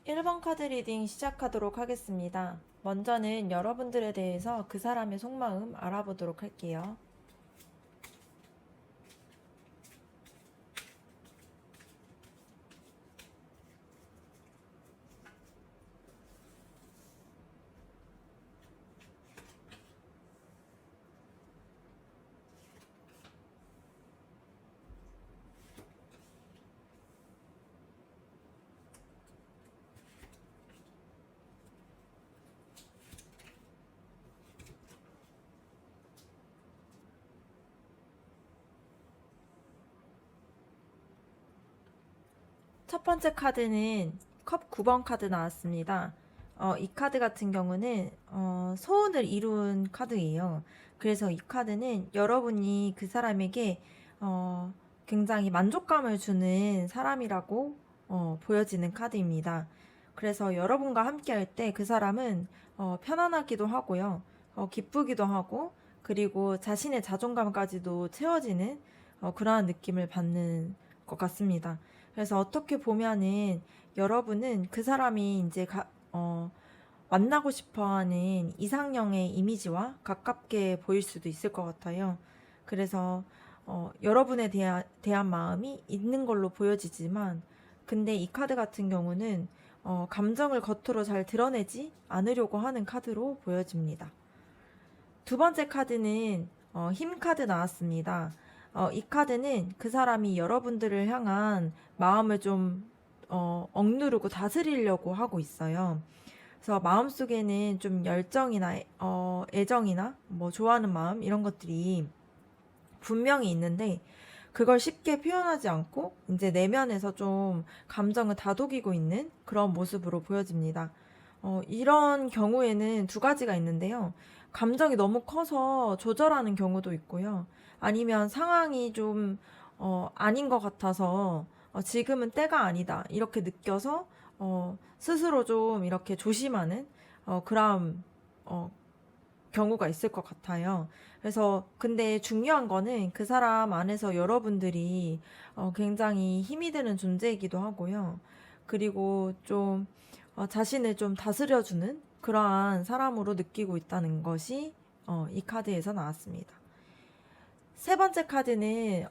1번 카드 리딩 시작하도록 하겠습니다. 먼저는 여러분들에 대해서 그 사람의 속마음 알아보도록 할게요. 첫 번째 카드는 컵 9번 카드 나왔습니다. 이 카드 같은 경우는 소원을 이룬 카드예요. 그래서 이 카드는 여러분이 그 사람에게 굉장히 만족감을 주는 사람이라고 보여지는 카드입니다. 그래서 여러분과 함께 할 때 그 사람은 편안하기도 하고요. 기쁘기도 하고, 그리고 자신의 자존감까지도 채워지는 그러한 느낌을 받는 것 같습니다. 그래서 어떻게 보면은 여러분은 그 사람이 이제 만나고 싶어 하는 이상형의 이미지와 가깝게 보일 수도 있을 것 같아요. 그래서 여러분에 대한 마음이 있는 걸로 보여지지만, 근데 이 카드 같은 경우는 감정을 겉으로 잘 드러내지 않으려고 하는 카드로 보여집니다. 두 번째 카드는 힘 카드 나왔습니다. 이 카드는 그 사람이 여러분들을 향한 마음을 좀 억누르고 다스리려고 하고 있어요. 그래서 마음속에는 좀 열정이나 애정이나 뭐 좋아하는 마음 이런 것들이 분명히 있는데, 그걸 쉽게 표현하지 않고 이제 내면에서 좀 감정을 다독이고 있는 그런 모습으로 보여집니다. 이런 경우에는 두 가지가 있는데요. 감정이 너무 커서 조절하는 경우도 있고요. 아니면 상황이 좀 아닌 것 같아서 지금은 때가 아니다 이렇게 느껴서 스스로 좀 이렇게 조심하는 그런 경우가 있을 것 같아요. 그래서 근데 중요한 거는 그 사람 안에서 여러분들이 굉장히 힘이 되는 존재이기도 하고요. 그리고 좀 자신을 좀 다스려주는 그러한 사람으로 느끼고 있다는 것이 이 카드에서 나왔습니다. 세 번째 카드는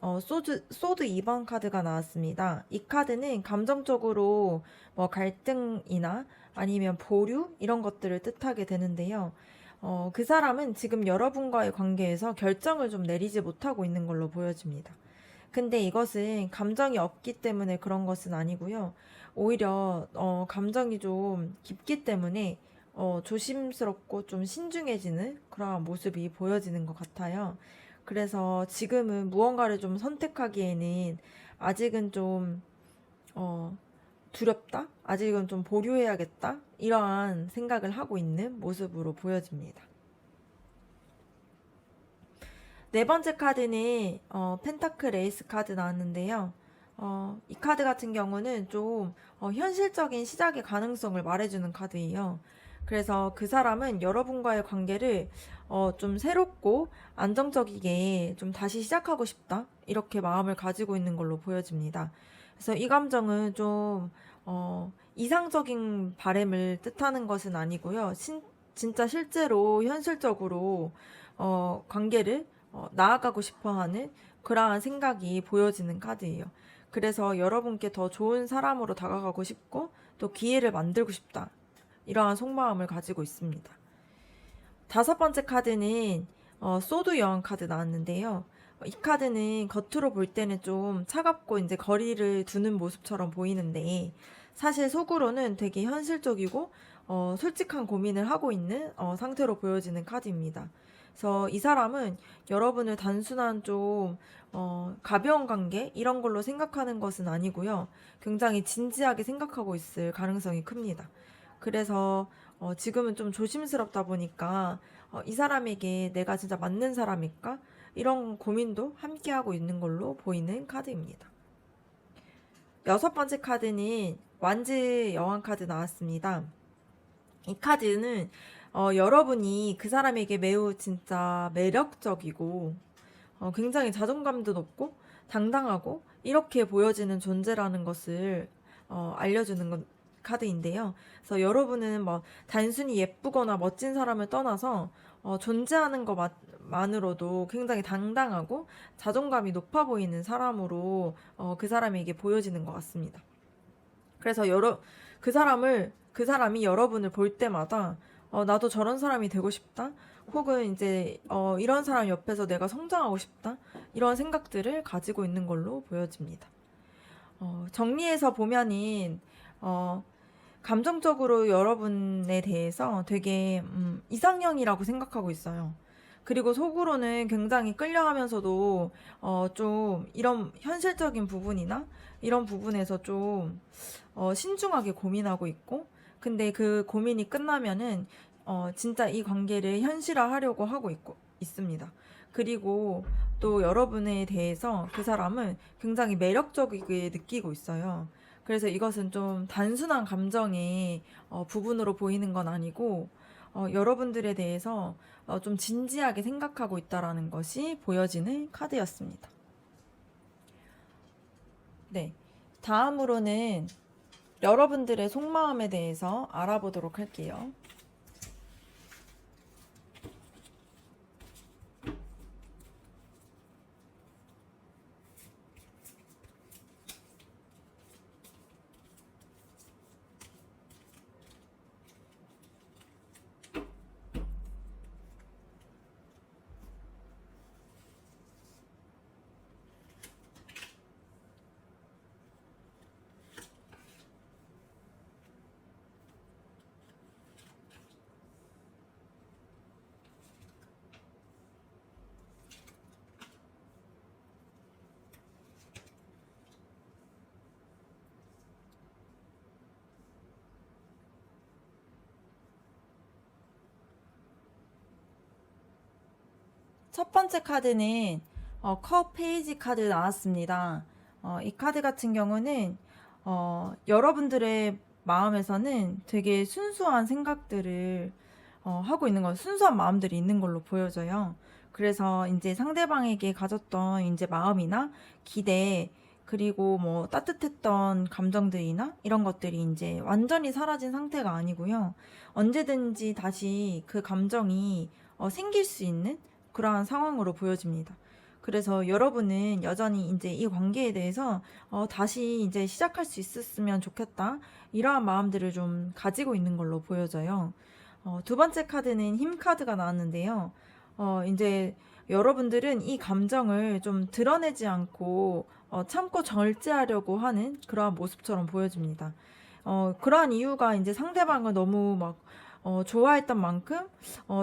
소드 2번 카드가 나왔습니다. 이 카드는 감정적으로 뭐 갈등이나 아니면 보류 이런 것들을 뜻하게 되는데요. 그 사람은 지금 여러분과의 관계에서 결정을 좀 내리지 못하고 있는 걸로 보여집니다. 근데 이것은 감정이 없기 때문에 그런 것은 아니고요. 오히려 감정이 좀 깊기 때문에 조심스럽고 좀 신중해지는 그런 모습이 보여지는 것 같아요. 그래서 지금은 무언가를 좀 선택하기에는 아직은 좀 어, 두렵다? 아직은 좀 보류해야겠다? 이러한 생각을 하고 있는 모습으로 보여집니다. 네 번째 카드는 펜타클 에이스 카드 나왔는데요. 이 카드 같은 경우는 좀 현실적인 시작의 가능성을 말해주는 카드예요. 그래서 그 사람은 여러분과의 관계를 좀 새롭고 안정적이게 좀 다시 시작하고 싶다. 이렇게 마음을 가지고 있는 걸로 보여집니다. 그래서 이 감정은 좀 이상적인 바램을 뜻하는 것은 아니고요. 진짜 실제로 현실적으로 관계를 나아가고 싶어 하는 그러한 생각이 보여지는 카드예요. 그래서 여러분께 더 좋은 사람으로 다가가고 싶고 또 기회를 만들고 싶다. 이러한 속마음을 가지고 있습니다. 다섯 번째 카드는 소드 여왕 카드 나왔는데요. 이 카드는 겉으로 볼 때는 좀 차갑고 이제 거리를 두는 모습처럼 보이는데 사실 속으로는 되게 현실적이고 솔직한 고민을 하고 있는 상태로 보여지는 카드입니다. 그래서 이 사람은 여러분을 단순한 좀 가벼운 관계 이런 걸로 생각하는 것은 아니고요. 굉장히 진지하게 생각하고 있을 가능성이 큽니다. 그래서 지금은 좀 조심스럽다 보니까 이 사람에게 내가 진짜 맞는 사람일까? 이런 고민도 함께 하고 있는 걸로 보이는 카드입니다. 여섯 번째 카드는 완즈 여왕 카드 나왔습니다. 이 카드는 여러분이 그 사람에게 매우 진짜 매력적이고 굉장히 자존감도 높고 당당하고 이렇게 보여지는 존재라는 것을 알려주는 카드인데요. 그래서 여러분은 뭐 단순히 예쁘거나 멋진 사람을 떠나서 존재하는 것만으로도 굉장히 당당하고 자존감이 높아 보이는 사람으로 그 사람에게 보여지는 것 같습니다. 그래서 그 사람이 여러분을 볼 때마다 나도 저런 사람이 되고 싶다. 혹은 이제 이런 사람 옆에서 내가 성장하고 싶다. 이런 생각들을 가지고 있는 걸로 보여집니다. 정리해서 보면은 감정적으로 여러분에 대해서 되게 이상형이라고 생각하고 있어요. 그리고 속으로는 굉장히 끌려하면서도 좀 이런 현실적인 부분이나 이런 부분에서 좀 신중하게 고민하고 있고 근데 그 고민이 끝나면은 진짜 이 관계를 현실화하려고 하고 있습니다. 그리고 또 여러분에 대해서 그 사람은 굉장히 매력적이게 느끼고 있어요. 그래서 이것은 좀 단순한 감정의 부분으로 보이는 건 아니고 여러분들에 대해서 좀 진지하게 생각하고 있다라는 것이 보여지는 카드였습니다. 네. 다음으로는 여러분들의 속마음에 대해서 알아보도록 할게요. 첫 번째 카드는 컵 페이지 카드 나왔습니다. 이 카드 같은 경우는 여러분들의 마음에서는 되게 순수한 생각들을 하고 있는 거, 순수한 마음들이 있는 걸로 보여져요. 그래서 이제 상대방에게 가졌던 이제 마음이나 기대, 그리고 뭐 따뜻했던 감정들이나 이런 것들이 이제 완전히 사라진 상태가 아니고요. 언제든지 다시 그 감정이 생길 수 있는 그러한 상황으로 보여집니다. 그래서 여러분은 여전히 이제 이 관계에 대해서 다시 이제 시작할 수 있었으면 좋겠다. 이러한 마음들을 좀 가지고 있는 걸로 보여져요. 두 번째 카드는 힘 카드가 나왔는데요. 이제 여러분들은 이 감정을 좀 드러내지 않고 참고 절제하려고 하는 그러한 모습처럼 보여집니다. 그러한 이유가 이제 상대방을 너무 막 좋아했던 만큼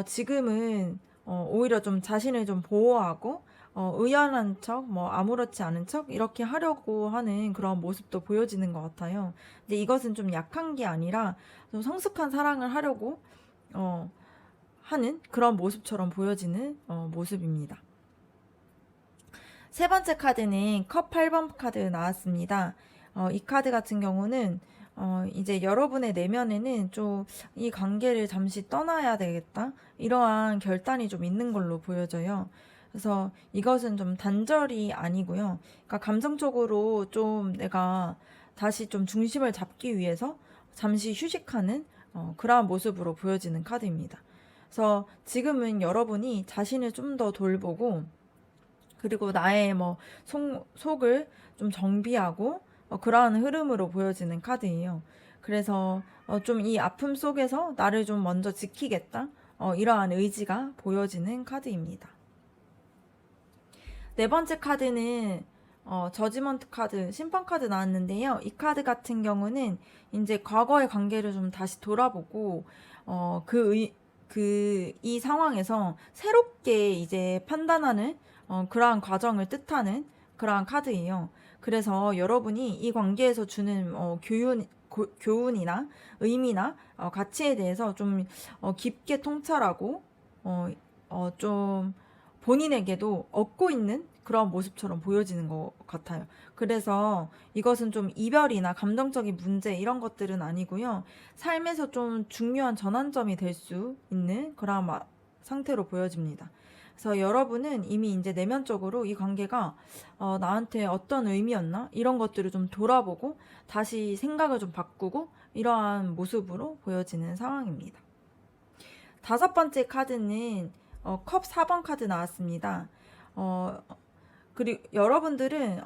지금은 오히려 좀 자신을 좀 보호하고 의연한 척, 뭐 아무렇지 않은 척 이렇게 하려고 하는 그런 모습도 보여지는 것 같아요. 근데 이것은 좀 약한 게 아니라 좀 성숙한 사랑을 하려고 하는 그런 모습처럼 보여지는 모습입니다. 세 번째 카드는 컵 8번 카드 나왔습니다. 이 카드 같은 경우는 이제 여러분의 내면에는 좀 이 관계를 잠시 떠나야 되겠다. 이러한 결단이 좀 있는 걸로 보여져요. 그래서 이것은 좀 단절이 아니고요. 그러니까 감정적으로 좀 내가 다시 좀 중심을 잡기 위해서 잠시 휴식하는 그러한 모습으로 보여지는 카드입니다. 그래서 지금은 여러분이 자신을 좀 더 돌보고 그리고 나의 뭐 속을 좀 정비하고 그러한 흐름으로 보여지는 카드예요. 그래서 좀 이 아픔 속에서 나를 좀 먼저 지키겠다. 이러한 의지가 보여지는 카드입니다. 네 번째 카드는 저지먼트 카드, 심판 카드 나왔는데요. 이 카드 같은 경우는 이제 과거의 관계를 좀 다시 돌아보고 이 상황에서 새롭게 이제 판단하는 그러한 과정을 뜻하는 그러한 카드예요. 그래서 여러분이 이 관계에서 주는 교훈이나 의미나 가치에 대해서 좀 깊게 통찰하고 좀 본인에게도 얻고 있는 그런 모습처럼 보여지는 것 같아요. 그래서 이것은 좀 이별이나 감정적인 문제 이런 것들은 아니고요. 삶에서 좀 중요한 전환점이 될 수 있는 그런 상태로 보여집니다. 그래서 여러분은 이미 이제 내면적으로 이 관계가 나한테 어떤 의미였나 이런 것들을 좀 돌아보고 다시 생각을 좀 바꾸고 이러한 모습으로 보여지는 상황입니다. 다섯 번째 카드는 컵 4번 카드 나왔습니다. 그리고 여러분들은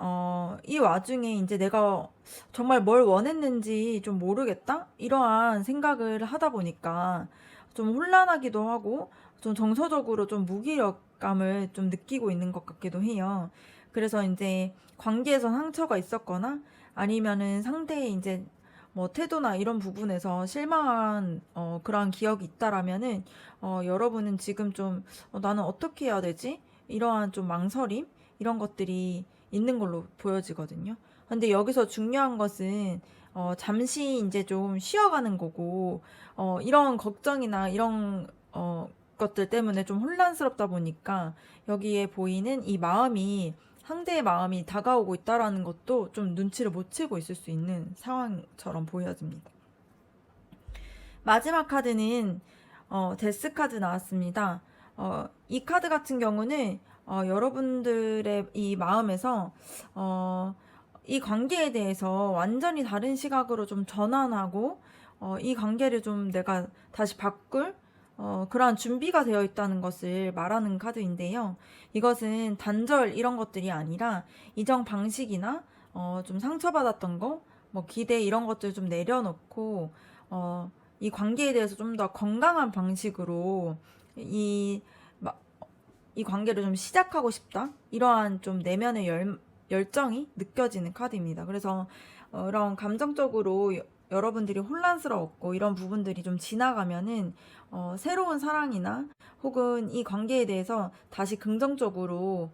이 와중에 이제 내가 정말 뭘 원했는지 좀 모르겠다 이러한 생각을 하다 보니까 좀 혼란하기도 하고 좀 정서적으로 좀 무기력감을 좀 느끼고 있는 것 같기도 해요. 그래서 이제 관계에서 상처가 있었거나 아니면은 상대의 이제 뭐 태도나 이런 부분에서 실망한 그러한 기억이 있다라면은 여러분은 지금 좀 나는 어떻게 해야 되지? 이러한 좀 망설임 이런 것들이 있는 걸로 보여지거든요. 근데 여기서 중요한 것은 잠시 이제 좀 쉬어가는 거고 이런 걱정이나 이런 것들 때문에 좀 혼란스럽다 보니까 여기에 보이는 이 마음이 상대의 마음이 다가오고 있다라는 것도 좀 눈치를 못 채고 있을 수 있는 상황처럼 보여집니다. 마지막 카드는 데스 카드 나왔습니다. 이 카드 같은 경우는 여러분들의 이 마음에서 이 관계에 대해서 완전히 다른 시각으로 좀 전환하고 이 관계를 좀 내가 다시 바꿀 그러한 준비가 되어 있다는 것을 말하는 카드인데요. 이것은 단절 이런 것들이 아니라 이전 방식이나 좀 상처받았던 거, 뭐 기대 이런 것들 좀 내려놓고 이 관계에 대해서 좀 더 건강한 방식으로 이, 이 관계를 좀 시작하고 싶다. 이러한 좀 내면의 열정이 느껴지는 카드입니다. 그래서 이런 감정적으로 여러분들이 혼란스러웠고 이런 부분들이 좀 지나가면은 새로운 사랑이나 혹은 이 관계에 대해서 다시 긍정적으로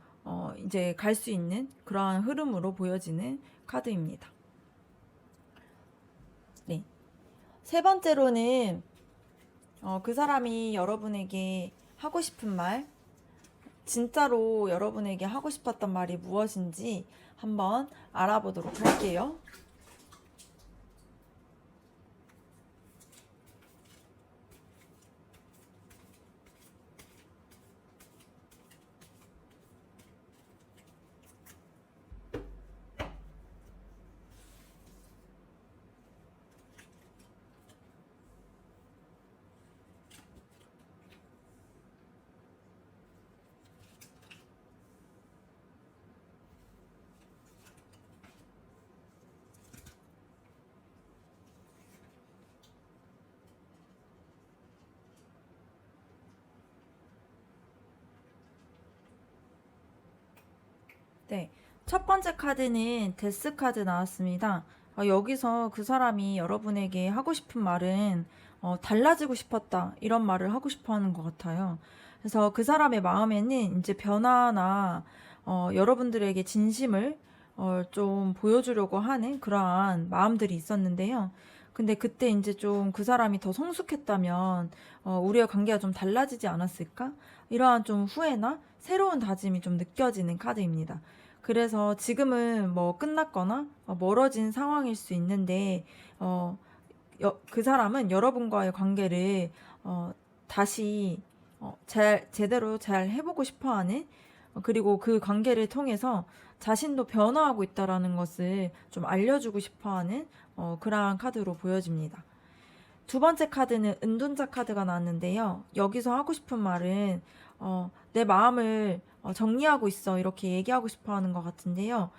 이제 갈 수 있는 그러한 흐름으로 보여지는 카드입니다. 네. 세 번째로는 그 사람이 여러분에게 하고 싶은 말, 진짜로 여러분에게 하고 싶었던 말이 무엇인지 한번 알아보도록 할게요. 네. 첫 번째 카드는 데스 카드 나왔습니다. 여기서 그 사람이 여러분에게 하고 싶은 말은 달라지고 싶었다. 이런 말을 하고 싶어 하는 것 같아요. 그래서 그 사람의 마음에는 이제 변화나 여러분들에게 진심을 좀 보여주려고 하는 그러한 마음들이 있었는데요. 근데 그때 이제 좀 그 사람이 더 성숙했다면 우리의 관계가 좀 달라지지 않았을까? 이러한 좀 후회나 새로운 다짐이 좀 느껴지는 카드입니다. 그래서 지금은 뭐 끝났거나 멀어진 상황일 수 있는데, 어, 그 사람은 여러분과의 관계를 다시 제대로 잘 해보고 싶어 하는, 그리고 그 관계를 통해서 자신도 변화하고 있다라는 것을 좀 알려주고 싶어 하는 그러한 카드로 보여집니다. 두 번째 카드는 은둔자 카드가 나왔는데요. 여기서 하고 싶은 말은 내 마음을 정리하고 있어, 이렇게 얘기하고 싶어 하는 것 같은데요.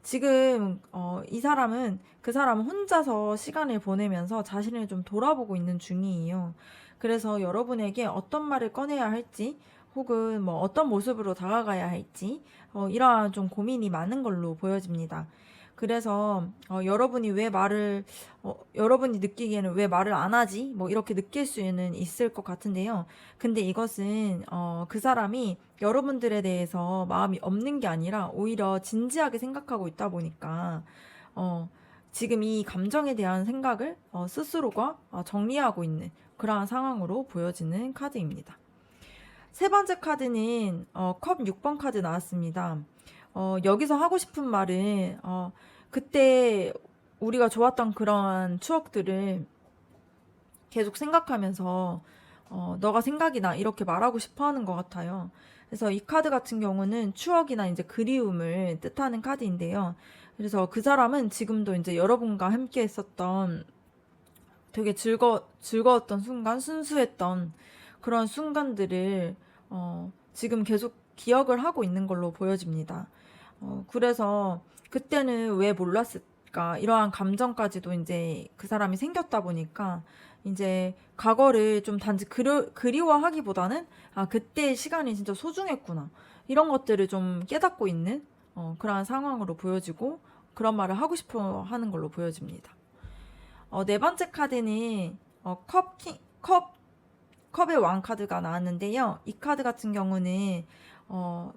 지금 그 사람은 혼자서 시간을 보내면서 자신을 좀 돌아보고 있는 중이에요. 그래서 여러분에게 어떤 말을 꺼내야 할지, 혹은 뭐 어떤 모습으로 다가가야 할지 이러한 좀 고민이 많은 걸로 보여집니다. 그래서 여러분이 느끼기에는 왜 말을 안 하지? 뭐 이렇게 느낄 수는 있을 것 같은데요. 근데 이것은 그 사람이 여러분들에 대해서 마음이 없는 게 아니라 오히려 진지하게 생각하고 있다 보니까 어, 지금 이 감정에 대한 생각을 스스로가 정리하고 있는 그러한 상황으로 보여지는 카드입니다. 세 번째 카드는 컵 6번 카드 나왔습니다. 여기서 하고 싶은 말은 그때 우리가 좋았던 그런 추억들을 계속 생각하면서 너가 생각이 나, 이렇게 말하고 싶어 하는 것 같아요. 그래서 이 카드 같은 경우는 추억이나 이제 그리움을 뜻하는 카드인데요. 그래서 그 사람은 지금도 이제 여러분과 함께 했었던 되게 즐거웠던 순간, 순수했던 그런 순간들을 지금 계속 기억을 하고 있는 걸로 보여집니다. 그래서 그때는 왜 몰랐을까? 이러한 감정까지도 이제 그 사람이 생겼다 보니까 이제 과거를 좀 단지 그리워하기보다는 그때의 시간이 진짜 소중했구나. 이런 것들을 좀 깨닫고 있는 그러한 상황으로 보여지고 그런 말을 하고 싶어 하는 걸로 보여집니다. 네 번째 카드는 컵의 왕 카드가 나왔는데요. 이 카드 같은 경우는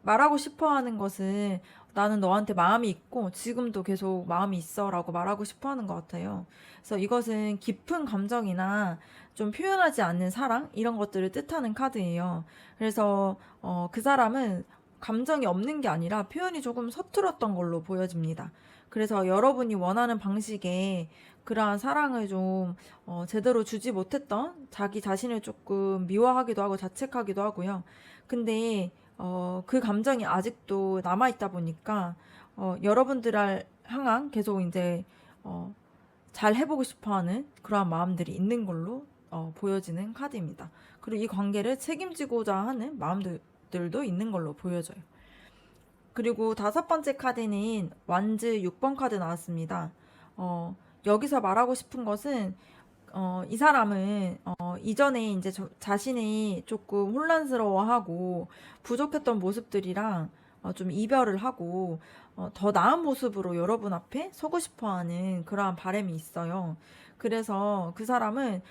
말하고 싶어 하는 것은 나는 너한테 마음이 있고 지금도 계속 마음이 있어 라고 말하고 싶어 하는 것 같아요. 그래서 이것은 깊은 감정이나 좀 표현하지 않는 사랑, 이런 것들을 뜻하는 카드예요. 그래서 그 사람은 감정이 없는 게 아니라 표현이 조금 서툴었던 걸로 보여집니다. 그래서 여러분이 원하는 방식의 그러한 사랑을 좀 제대로 주지 못했던 자기 자신을 조금 미워하기도 하고 자책하기도 하고요. 근데 그 감정이 아직도 남아있다 보니까 여러분들을 향한 계속 이제 잘 해보고 싶어하는 그러한 마음들이 있는 걸로 보여지는 카드입니다. 그리고 이 관계를 책임지고자 하는 마음들도 있는 걸로 보여져요. 그리고 다섯 번째 카드는 완즈 6번 카드 나왔습니다. 여기서 말하고 싶은 것은 이 사람은 이전에 이제 자신이 조금 혼란스러워하고 부족했던 모습들이랑 좀 이별을 하고 더 나은 모습으로 여러분 앞에 서고 싶어하는 그러한 바람이 있어요. 그래서 그 사람은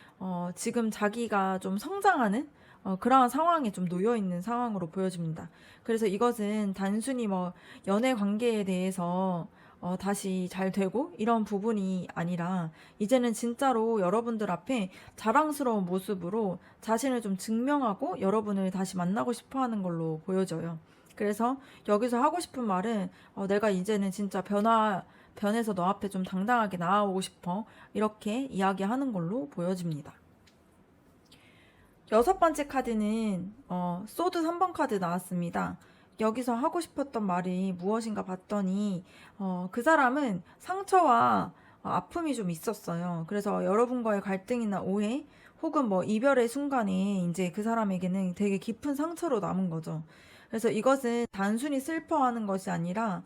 지금 자기가 좀 성장하는 그러한 상황에 좀 놓여 있는 상황으로 보여집니다. 그래서 이것은 단순히 뭐 연애 관계에 대해서 다시 잘 되고 이런 부분이 아니라 이제는 진짜로 여러분들 앞에 자랑스러운 모습으로 자신을 좀 증명하고 여러분을 다시 만나고 싶어 하는 걸로 보여져요. 그래서 여기서 하고 싶은 말은 내가 이제는 진짜 변해서 너 앞에 좀 당당하게 나아오고 싶어, 이렇게 이야기하는 걸로 보여집니다. 여섯 번째 카드는 소드 3번 카드 나왔습니다. 여기서 하고 싶었던 말이 무엇인가 봤더니 그 사람은 상처와 아픔이 좀 있었어요. 그래서 여러분과의 갈등이나 오해 혹은 뭐 이별의 순간에 이제 그 사람에게는 되게 깊은 상처로 남은 거죠. 그래서 이것은 단순히 슬퍼하는 것이 아니라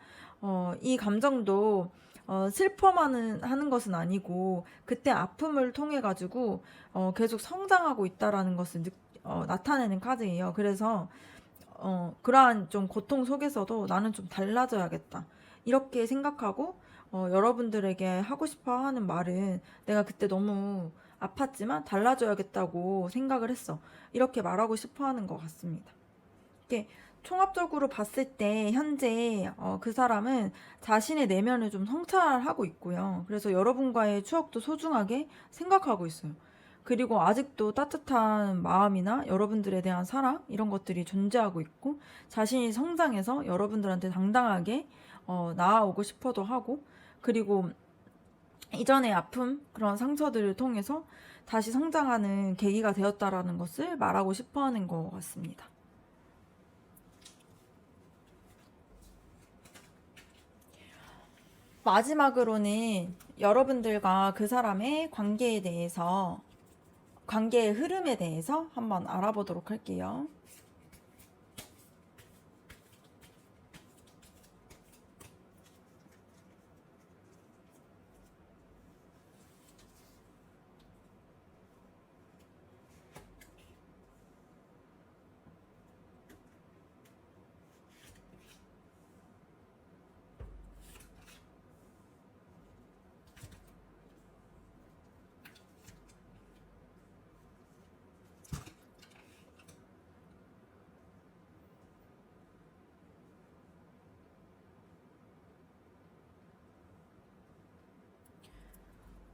이 감정도 슬퍼만 하는 것은 아니고 그때 아픔을 통해 가지고 계속 성장하고 있다라는 것을 나타내는 카드예요. 그래서 그러한 좀 고통 속에서도 나는 좀 달라져야겠다, 이렇게 생각하고 여러분들에게 하고 싶어 하는 말은 내가 그때 너무 아팠지만 달라져야겠다고 생각을 했어, 이렇게 말하고 싶어 하는 것 같습니다. 이게 총합적으로 봤을 때 현재 그 사람은 자신의 내면을 좀 성찰하고 있고요. 그래서 여러분과의 추억도 소중하게 생각하고 있어요. 그리고 아직도 따뜻한 마음이나 여러분들에 대한 사랑 이런 것들이 존재하고 있고 자신이 성장해서 여러분들한테 당당하게 나아오고 싶어도 하고 그리고 이전의 아픔 그런 상처들을 통해서 다시 성장하는 계기가 되었다라는 것을 말하고 싶어 하는 것 같습니다. 마지막으로는 여러분들과 그 사람의 관계에 대해서 관계의 흐름에 대해서 한번 알아보도록 할게요.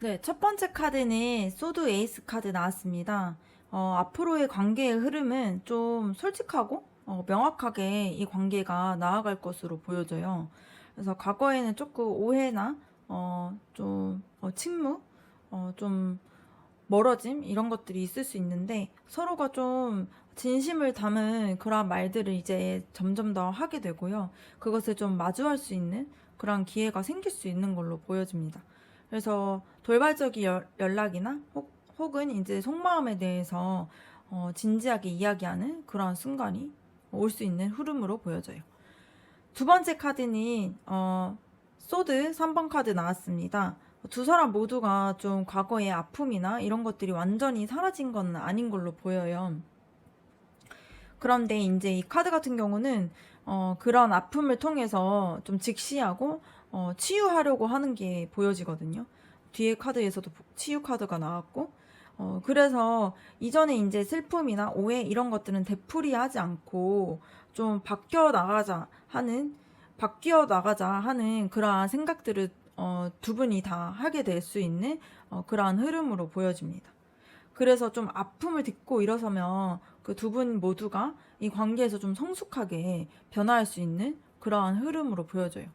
네, 첫 번째 카드는 소드 에이스 카드 나왔습니다. 앞으로의 관계의 흐름은 좀 솔직하고 명확하게 이 관계가 나아갈 것으로 보여져요. 그래서 과거에는 조금 오해나 침묵, 좀 멀어짐 이런 것들이 있을 수 있는데 서로가 좀 진심을 담은 그런 말들을 이제 점점 더 하게 되고요. 그것을 좀 마주할 수 있는 그런 기회가 생길 수 있는 걸로 보여집니다. 그래서 돌발적인 연락이나 혹은 이제 속마음에 대해서 진지하게 이야기하는 그런 순간이 올 수 있는 흐름으로 보여져요. 두 번째 카드는 소드 3번 카드 나왔습니다. 두 사람 모두가 좀 과거의 아픔이나 이런 것들이 완전히 사라진 건 아닌 걸로 보여요. 그런데 이제 이 카드 같은 경우는 그런 아픔을 통해서 좀 직시하고 치유하려고 하는 게 보여지거든요. 뒤에 카드에서도 치유 카드가 나왔고 그래서 이전에 이제 슬픔이나 오해 이런 것들은 되풀이하지 않고 좀 바뀌어 나가자 하는 그러한 생각들을 두 분이 다 하게 될 수 있는 그러한 흐름으로 보여집니다. 그래서 좀 아픔을 딛고 일어서면 그 두 분 모두가 이 관계에서 좀 성숙하게 변화할 수 있는 그러한 흐름으로 보여져요.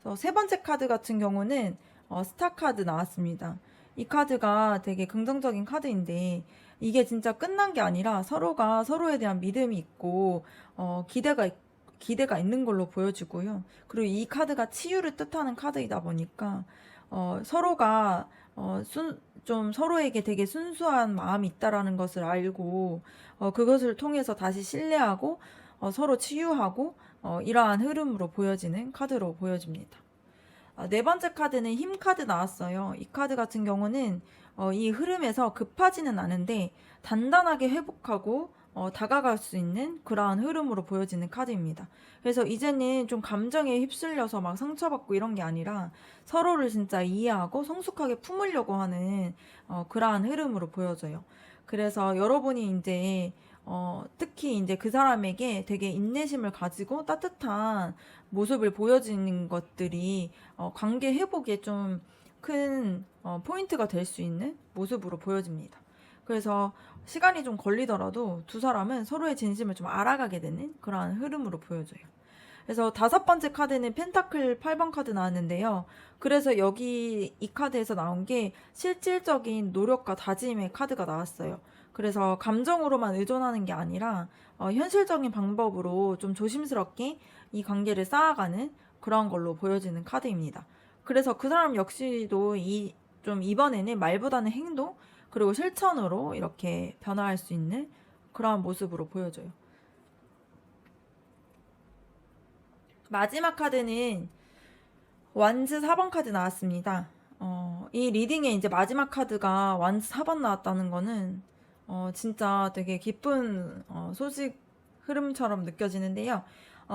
그래서 세 번째 카드 같은 경우는 스타 카드 나왔습니다. 이 카드가 되게 긍정적인 카드인데 이게 진짜 끝난 게 아니라 서로가 서로에 대한 믿음이 있고 기대가 있는 걸로 보여지고요. 그리고 이 카드가 치유를 뜻하는 카드이다 보니까 서로가 좀 서로에게 되게 순수한 마음이 있다라는 것을 알고 그것을 통해서 다시 신뢰하고 서로 치유하고 이러한 흐름으로 보여지는 카드로 보여집니다. 네 번째 카드는 힘 카드 나왔어요. 이 카드 같은 경우는 이 흐름에서 급하지는 않은데 단단하게 회복하고 다가갈 수 있는 그러한 흐름으로 보여지는 카드입니다. 그래서 이제는 좀 감정에 휩쓸려서 막 상처받고 이런 게 아니라 서로를 진짜 이해하고 성숙하게 품으려고 하는 그러한 흐름으로 보여져요. 그래서 여러분이 이제 특히 이제 그 사람에게 되게 인내심을 가지고 따뜻한 모습을 보여지는 것들이 관계 회복에 좀 큰 포인트가 될 수 있는 모습으로 보여집니다. 그래서 시간이 좀 걸리더라도 두 사람은 서로의 진심을 좀 알아가게 되는 그러한 흐름으로 보여져요. 그래서 다섯 번째 카드는 펜타클 8번 카드 나왔는데요. 그래서 여기 이 카드에서 나온 게 실질적인 노력과 다짐의 카드가 나왔어요. 그래서 감정으로만 의존하는 게 아니라 현실적인 방법으로 좀 조심스럽게 이 관계를 쌓아가는 그런 걸로 보여지는 카드입니다. 그래서 그 사람 역시도 좀 이번에는 말보다는 행동 그리고 실천으로 이렇게 변화할 수 있는 그런 모습으로 보여져요. 마지막 카드는 완즈 4번 카드 나왔습니다. 이 리딩에 이제 마지막 카드가 완즈 4번 나왔다는 거는 진짜 되게 기쁜 소식 흐름처럼 느껴지는데요.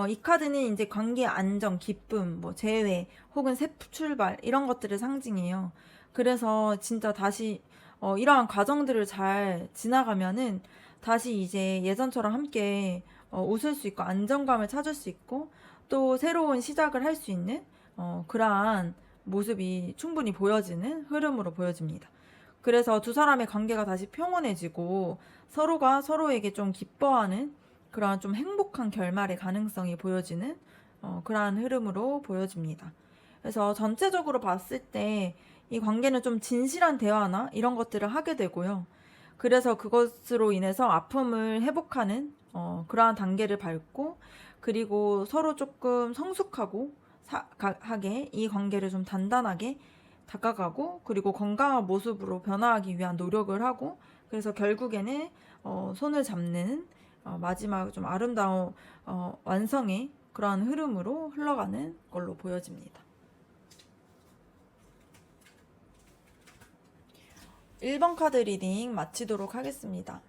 이 카드는 이제 관계 안정, 기쁨, 뭐 재회, 혹은 새 출발 이런 것들을 상징해요. 그래서 진짜 다시 이러한 과정들을 잘 지나가면은 다시 이제 예전처럼 함께 웃을 수 있고 안정감을 찾을 수 있고 또 새로운 시작을 할 수 있는 그러한 모습이 충분히 보여지는 흐름으로 보여집니다. 그래서 두 사람의 관계가 다시 평온해지고 서로가 서로에게 좀 기뻐하는 그러한 좀 행복한 결말의 가능성이 보여지는 그러한 흐름으로 보여집니다. 그래서 전체적으로 봤을 때 이 관계는 좀 진실한 대화나 이런 것들을 하게 되고요. 그래서 그것으로 인해서 아픔을 회복하는 그러한 단계를 밟고, 그리고 서로 조금 성숙하고 하게 이 관계를 좀 단단하게 다가가고, 그리고 건강한 모습으로 변화하기 위한 노력을 하고, 그래서 결국에는 손을 잡는 마지막 좀 아름다운 완성의 그러한 흐름으로 흘러가는 걸로 보여집니다. 1번 카드 리딩 마치도록 하겠습니다.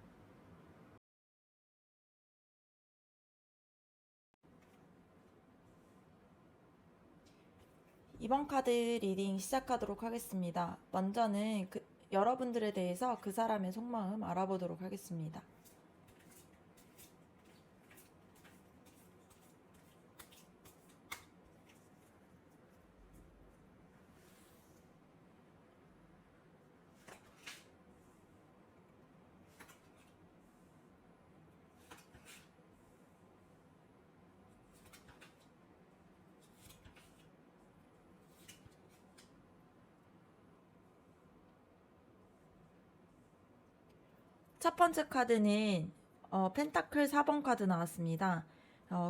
2번 카드 리딩 시작하도록 하겠습니다. 먼저는 여러분들에 대해서 그 사람의 속마음 알아보도록 하겠습니다. 첫 번째 카드는 펜타클 4번 카드 나왔습니다.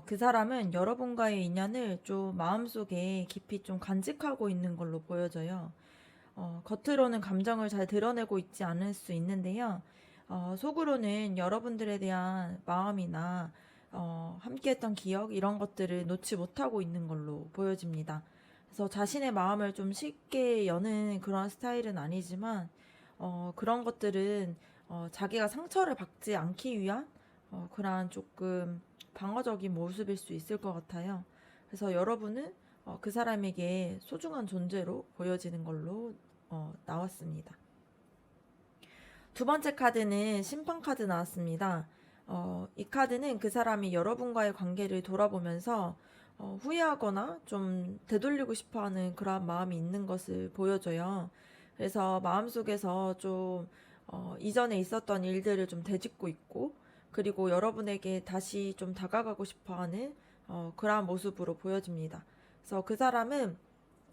그 사람은 여러분과의 인연을 좀 마음속에 깊이 좀 간직하고 있는 걸로 보여져요. 겉으로는 감정을 잘 드러내고 있지 않을 수 있는데요. 속으로는 여러분들에 대한 마음이나 함께했던 기억 이런 것들을 놓지 못하고 있는 걸로 보여집니다. 그래서 자신의 마음을 좀 쉽게 여는 그런 스타일은 아니지만 그런 것들은 자기가 상처를 받지 않기 위한 그러한 조금 방어적인 모습일 수 있을 것 같아요. 그래서 여러분은 그 사람에게 소중한 존재로 보여지는 걸로 나왔습니다. 두 번째 카드는 심판 카드 나왔습니다. 이 카드는 그 사람이 여러분과의 관계를 돌아보면서 후회하거나 좀 되돌리고 싶어하는 그런 마음이 있는 것을 보여줘요. 그래서 마음속에서 좀 이전에 있었던 일들을 좀 되짚고 있고, 그리고 여러분에게 다시 좀 다가가고 싶어하는 그러한 모습으로 보여집니다. 그래서 그 사람은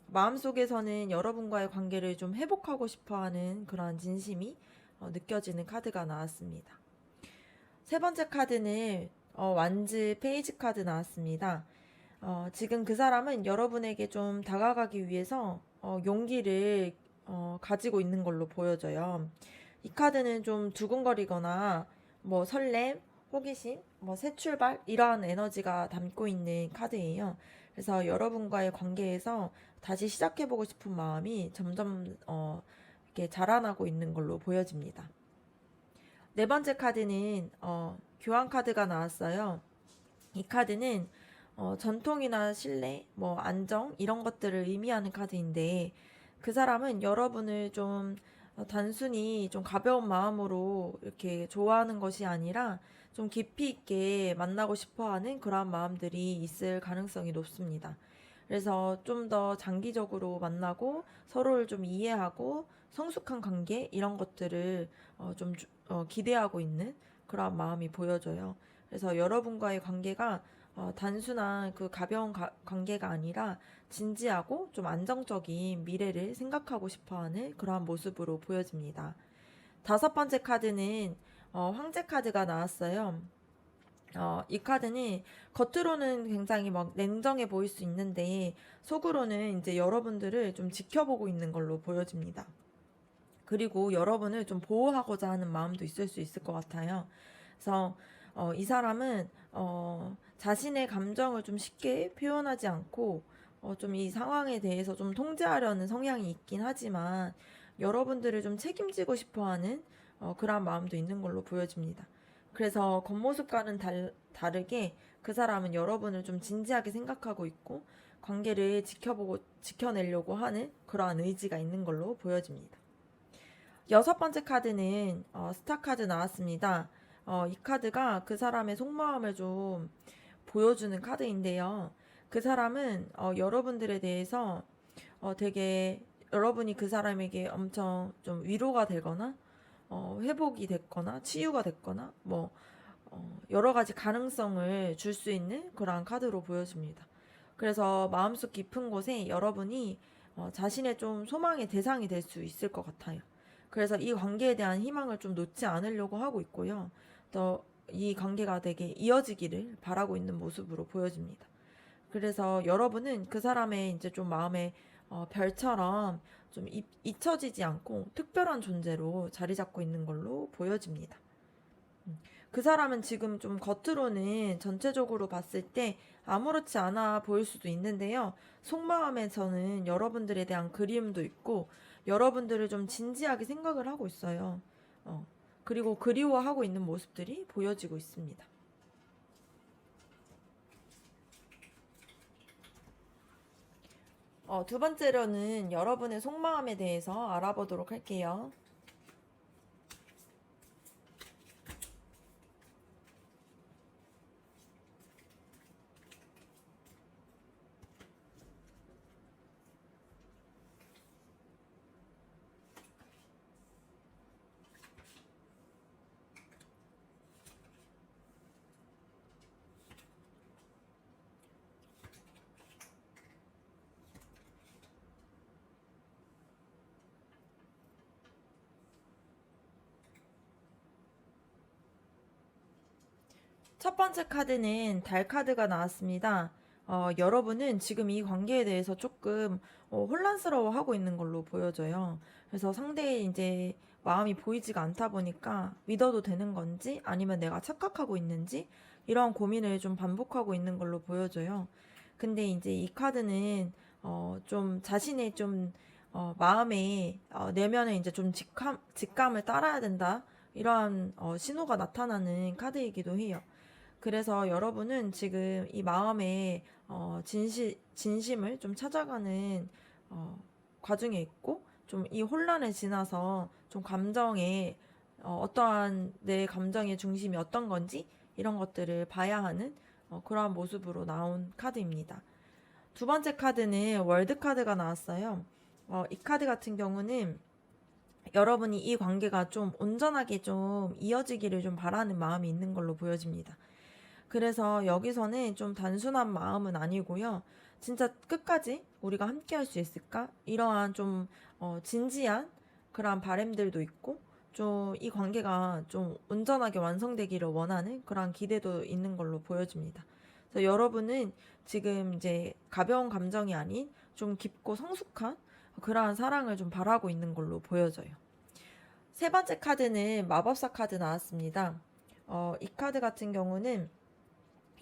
마음속에서는 여러분과의 관계를 좀 회복하고 싶어하는 그러한 진심이 느껴지는 카드가 나왔습니다. 세 번째 카드는 완즈 페이지 카드 나왔습니다. 지금 그 사람은 여러분에게 좀 다가가기 위해서 용기를 가지고 있는 걸로 보여져요. 이 카드는 좀 두근거리거나 뭐 설렘, 호기심, 뭐 새 출발 이러한 에너지가 담고 있는 카드예요. 그래서 여러분과의 관계에서 다시 시작해보고 싶은 마음이 점점 이렇게 자라나고 있는 걸로 보여집니다. 네 번째 카드는 교환 카드가 나왔어요. 이 카드는 전통이나 신뢰, 뭐 안정 이런 것들을 의미하는 카드인데, 그 사람은 여러분을 좀 단순히 좀 가벼운 마음으로 이렇게 좋아하는 것이 아니라 좀 깊이 있게 만나고 싶어하는 그러한 마음들이 있을 가능성이 높습니다. 그래서 좀 더 장기적으로 만나고 서로를 좀 이해하고 성숙한 관계 이런 것들을 좀 기대하고 있는 그러한 마음이 보여져요. 그래서 여러분과의 관계가 단순한 그 가벼운 관계가 아니라 진지하고 좀 안정적인 미래를 생각하고 싶어하는 그러한 모습으로 보여집니다. 다섯 번째 카드는 황제 카드가 나왔어요. 이 카드는 겉으로는 굉장히 막 냉정해 보일 수 있는데 속으로는 이제 여러분들을 좀 지켜보고 있는 걸로 보여집니다. 그리고 여러분을 좀 보호하고자 하는 마음도 있을 수 있을 것 같아요. 그래서 이 사람은 자신의 감정을 좀 쉽게 표현하지 않고 좀 이 상황에 대해서 좀 통제하려는 성향이 있긴 하지만 여러분들을 좀 책임지고 싶어하는 그런 마음도 있는 걸로 보여집니다. 그래서 겉모습과는 다르게 그 사람은 여러분을 좀 진지하게 생각하고 있고 관계를 지켜내려고 하는 그러한 의지가 있는 걸로 보여집니다. 여섯 번째 카드는 스타 카드 나왔습니다. 이 카드가 그 사람의 속마음을 좀 보여주는 카드인데요. 그 사람은 여러분들에 대해서 되게 여러분이 그 사람에게 엄청 좀 위로가 되거나 회복이 됐거나 치유가 됐거나 뭐 여러 가지 가능성을 줄 수 있는 그러한 카드로 보여집니다. 그래서 마음속 깊은 곳에 여러분이 자신의 좀 소망의 대상이 될 수 있을 것 같아요. 그래서 이 관계에 대한 희망을 좀 놓지 않으려고 하고 있고요. 또 이 관계가 되게 이어지기를 바라고 있는 모습으로 보여집니다. 그래서 여러분은 그 사람의 이제 좀 마음에 별처럼 좀 잊혀지지 않고 특별한 존재로 자리 잡고 있는 걸로 보여집니다. 그 사람은 지금 좀 겉으로는 전체적으로 봤을 때 아무렇지 않아 보일 수도 있는데요. 속마음에서는 여러분들에 대한 그리움도 있고 여러분들을 좀 진지하게 생각을 하고 있어요. 그리고 그리워하고 있는 모습들이 보여지고 있습니다. 두 번째로는 여러분의 속마음에 대해서 알아보도록 할게요. 첫 번째 카드는 달 카드가 나왔습니다. 여러분은 지금 이 관계에 대해서 조금 혼란스러워하고 있는 걸로 보여져요. 그래서 상대의 이제 마음이 보이지가 않다 보니까 믿어도 되는 건지 아니면 내가 착각하고 있는지 이런 고민을 좀 반복하고 있는 걸로 보여져요. 근데 이제 이 카드는 좀 자신의 좀 마음에 내면에 이제 좀 직감을 따라야 된다. 이러한 신호가 나타나는 카드이기도 해요. 그래서 여러분은 지금 이 마음의 진심을 좀 찾아가는 과정에 있고 좀 이 혼란에 지나서 좀 감정에 어떠한 내 감정의 중심이 어떤 건지 이런 것들을 봐야 하는 그러한 모습으로 나온 카드입니다. 두 번째 카드는 월드 카드가 나왔어요. 이 카드 같은 경우는 여러분이 이 관계가 좀 온전하게 좀 이어지기를 좀 바라는 마음이 있는 걸로 보여집니다. 그래서 여기서는 좀 단순한 마음은 아니고요. 진짜 끝까지 우리가 함께 할 수 있을까? 이러한 좀 진지한 그러한 바람들도 있고 좀 이 관계가 좀 온전하게 완성되기를 원하는 그러한 기대도 있는 걸로 보여집니다. 그래서 여러분은 지금 이제 가벼운 감정이 아닌 좀 깊고 성숙한 그러한 사랑을 좀 바라고 있는 걸로 보여져요. 세 번째 카드는 마법사 카드 나왔습니다. 이 카드 같은 경우는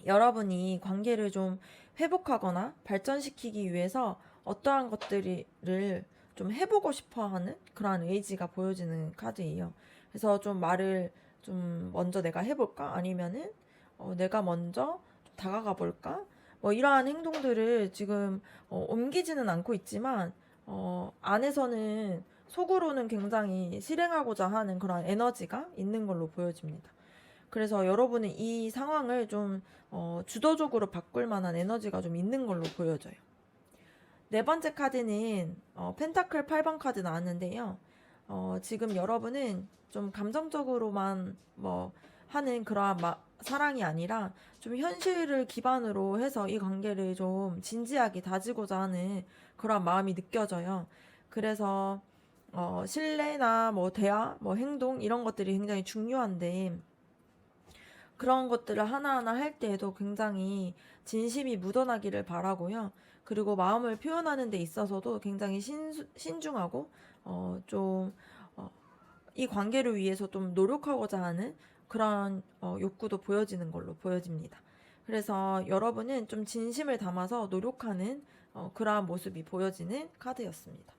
여러분이 관계를 좀 회복하거나 발전시키기 위해서 어떠한 것들을 좀 해보고 싶어 하는 그러한 의지가 보여지는 카드예요. 그래서 좀 말을 좀 먼저 내가 해볼까? 아니면은 내가 먼저 좀 다가가 볼까? 뭐 이러한 행동들을 지금 옮기지는 않고 있지만 안에서는 속으로는 굉장히 실행하고자 하는 그런 에너지가 있는 걸로 보여집니다. 그래서 여러분은 이 상황을 좀 주도적으로 바꿀 만한 에너지가 좀 있는 걸로 보여져요. 네 번째 카드는 펜타클 8번 카드 나왔는데요. 지금 여러분은 좀 감정적으로만 뭐 하는 그러한 사랑이 아니라 좀 현실을 기반으로 해서 이 관계를 좀 진지하게 다지고자 하는 그런 마음이 느껴져요. 그래서 신뢰나 뭐 대화, 뭐 행동 이런 것들이 굉장히 중요한데 그런 것들을 하나하나 할 때에도 굉장히 진심이 묻어나기를 바라고요. 그리고 마음을 표현하는 데 있어서도 굉장히 신중하고 좀 이 관계를 위해서 좀 노력하고자 하는 그런 욕구도 보여지는 걸로 보여집니다. 그래서 여러분은 좀 진심을 담아서 노력하는 그러한 모습이 보여지는 카드였습니다.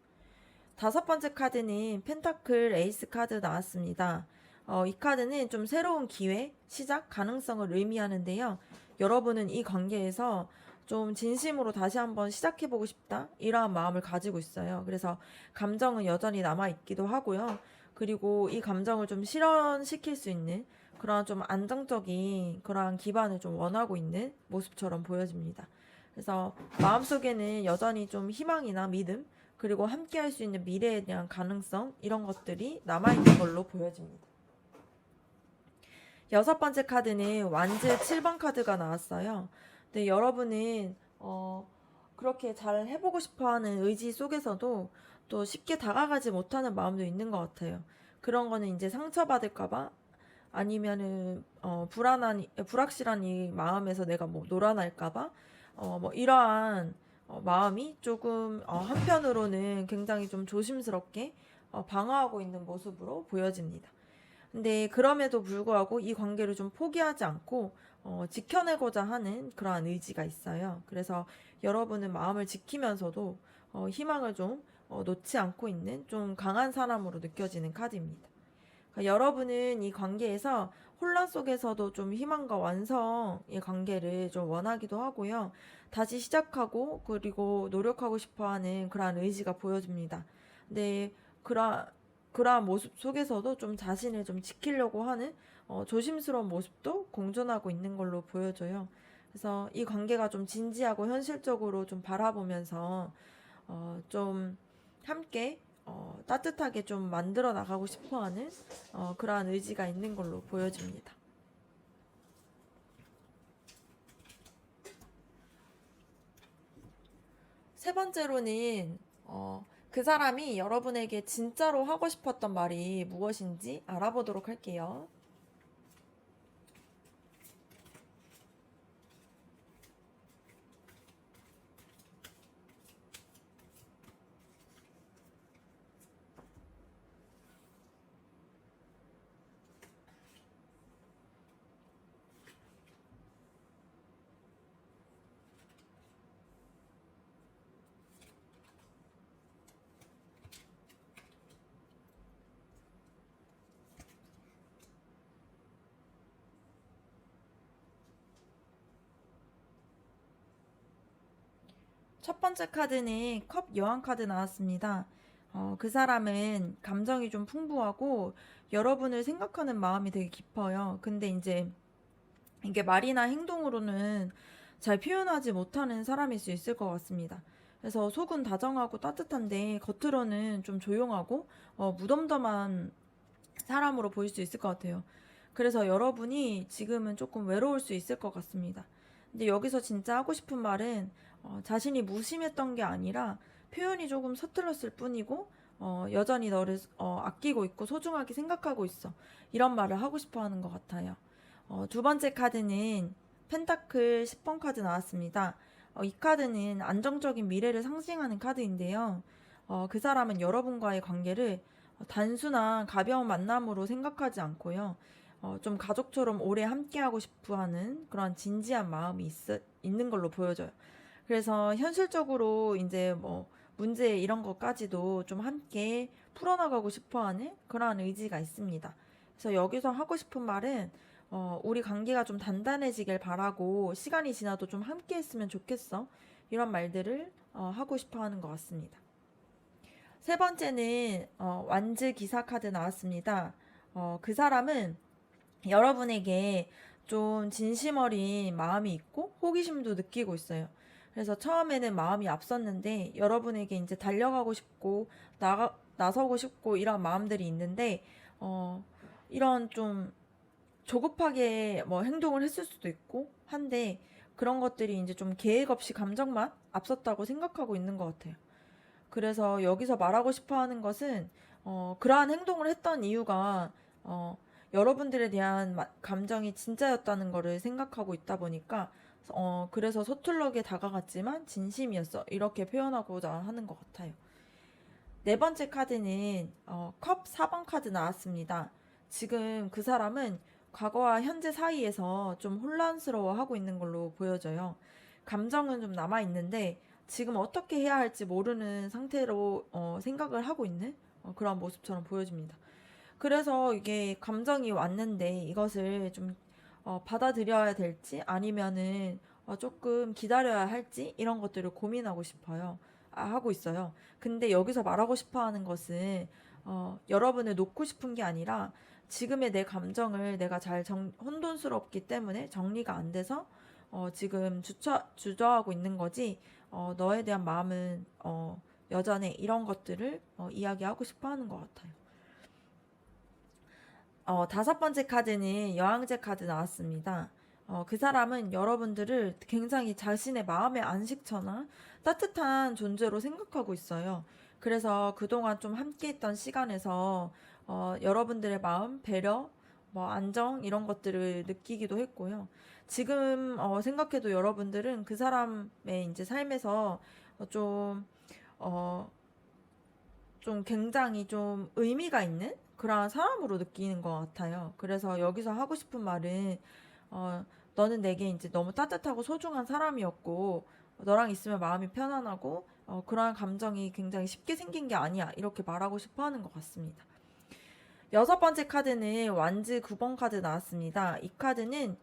다섯 번째 카드는 펜타클 에이스 카드 나왔습니다. 이 카드는 좀 새로운 기회, 시작, 가능성을 의미하는데요. 여러분은 이 관계에서 좀 진심으로 다시 한번 시작해보고 싶다 이러한 마음을 가지고 있어요. 그래서 감정은 여전히 남아있기도 하고요. 그리고 이 감정을 좀 실현시킬 수 있는 그런 좀 안정적인 그러한 기반을 좀 원하고 있는 모습처럼 보여집니다. 그래서 마음속에는 여전히 좀 희망이나 믿음 그리고 함께 할 수 있는 미래에 대한 가능성, 이런 것들이 남아있는 걸로 보여집니다. 여섯 번째 카드는 완즈 7번 카드가 나왔어요. 근데 여러분은 그렇게 잘 해보고 싶어하는 의지 속에서도 또 쉽게 다가가지 못하는 마음도 있는 것 같아요. 그런 거는 이제 상처받을까봐, 아니면은 불확실한 이 마음에서 내가 뭐 놀아날까봐, 뭐 이러한 마음이 조금 한편으로는 굉장히 좀 조심스럽게 방어하고 있는 모습으로 보여집니다. 근데 그럼에도 불구하고 이 관계를 좀 포기하지 않고 지켜내고자 하는 그러한 의지가 있어요. 그래서 여러분은 마음을 지키면서도 희망을 좀 놓지 않고 있는 좀 강한 사람으로 느껴지는 카드입니다. 그러니까 여러분은 이 관계에서 혼란 속에서도 좀 희망과 완성의 관계를 좀 원하기도 하고요. 다시 시작하고 그리고 노력하고 싶어하는 그러한 의지가 보여집니다. 근데 그러한 모습 속에서도 좀 자신을 좀 지키려고 하는 조심스러운 모습도 공존하고 있는 걸로 보여져요. 그래서 이 관계가 좀 진지하고 현실적으로 좀 바라보면서 좀 함께 따뜻하게 좀 만들어 나가고 싶어하는 그러한 의지가 있는 걸로 보여집니다. 세 번째로는 그 사람이 여러분에게 진짜로 하고 싶었던 말이 무엇인지 알아보도록 할게요. 첫 번째 카드는 컵 여왕 카드 나왔습니다. 그 사람은 감정이 좀 풍부하고 여러분을 생각하는 마음이 되게 깊어요. 근데 이제 이게 말이나 행동으로는 잘 표현하지 못하는 사람일 수 있을 것 같습니다. 그래서 속은 다정하고 따뜻한데 겉으로는 좀 조용하고 무덤덤한 사람으로 보일 수 있을 것 같아요. 그래서 여러분이 지금은 조금 외로울 수 있을 것 같습니다. 근데 여기서 진짜 하고 싶은 말은 자신이 무심했던 게 아니라 표현이 조금 서툴렀을 뿐이고 여전히 너를 아끼고 있고 소중하게 생각하고 있어. 이런 말을 하고 싶어 하는 것 같아요. 두 번째 카드는 펜타클 10번 카드 나왔습니다. 이 카드는 안정적인 미래를 상징하는 카드인데요. 그 사람은 여러분과의 관계를 단순한 가벼운 만남으로 생각하지 않고요. 좀 가족처럼 오래 함께하고 싶어 하는 그런 진지한 마음이 있는 걸로 보여져요. 그래서 현실적으로 이제 뭐 문제 이런 것까지도 좀 함께 풀어나가고 싶어 하는 그러한 의지가 있습니다. 그래서 여기서 하고 싶은 말은 우리 관계가 좀 단단해지길 바라고 시간이 지나도 좀 함께 했으면 좋겠어. 이런 말들을 하고 싶어 하는 것 같습니다. 세 번째는 완즈 기사 카드 나왔습니다. 그 사람은 여러분에게 좀 진심 어린 마음이 있고 호기심도 느끼고 있어요. 그래서 처음에는 마음이 앞섰는데 여러분에게 이제 달려가고 싶고 나서고 싶고 이런 마음들이 있는데 이런 좀 조급하게 뭐 행동을 했을 수도 있고 한데 그런 것들이 이제 좀 계획 없이 감정만 앞섰다고 생각하고 있는 것 같아요. 그래서 여기서 말하고 싶어 하는 것은 그러한 행동을 했던 이유가 여러분들에 대한 감정이 진짜였다는 거를 생각하고 있다 보니까 그래서 서툴르게 다가갔지만 진심이었어. 이렇게 표현하고자 하는 것 같아요. 네 번째 카드는 컵 4번 카드 나왔습니다. 지금 그 사람은 과거와 현재 사이에서 좀 혼란스러워하고 있는 걸로 보여져요. 감정은 좀 남아있는데 지금 어떻게 해야 할지 모르는 상태로 생각을 하고 있는 그런 모습처럼 보여집니다. 그래서 이게 감정이 왔는데 이것을 좀 받아들여야 될지 아니면은 조금 기다려야 할지 이런 것들을 고민하고 싶어요. 하고 있어요. 근데 여기서 말하고 싶어 하는 것은 여러분을 놓고 싶은 게 아니라 지금의 내 감정을 내가 잘 혼돈스럽기 때문에 정리가 안 돼서 지금 주저하고 있는 거지 너에 대한 마음은 여전해 이런 것들을 이야기하고 싶어 하는 것 같아요. 다섯 번째 카드는 여왕제 카드 나왔습니다. 그 사람은 여러분들을 굉장히 자신의 마음의 안식처나 따뜻한 존재로 생각하고 있어요. 그래서 그동안 좀 함께 했던 시간에서 여러분들의 마음, 배려, 뭐 안정 이런 것들을 느끼기도 했고요. 지금 생각해도 여러분들은 그 사람의 이제 삶에서 좀 어, 좀 굉장히 좀 의미가 있는 그런 사람으로 느끼는 것 같아요. 그래서 여기서 하고 싶은 말은, 너는 내게 이제 너무 따뜻하고 소중한 사람이었고, 너랑 있으면 마음이 편안하고, 그러한 감정이 굉장히 쉽게 생긴 게 아니야. 이렇게 말하고 싶어 하는 것 같습니다. 여섯 번째 카드는 완즈 9번 카드 나왔습니다. 이 카드는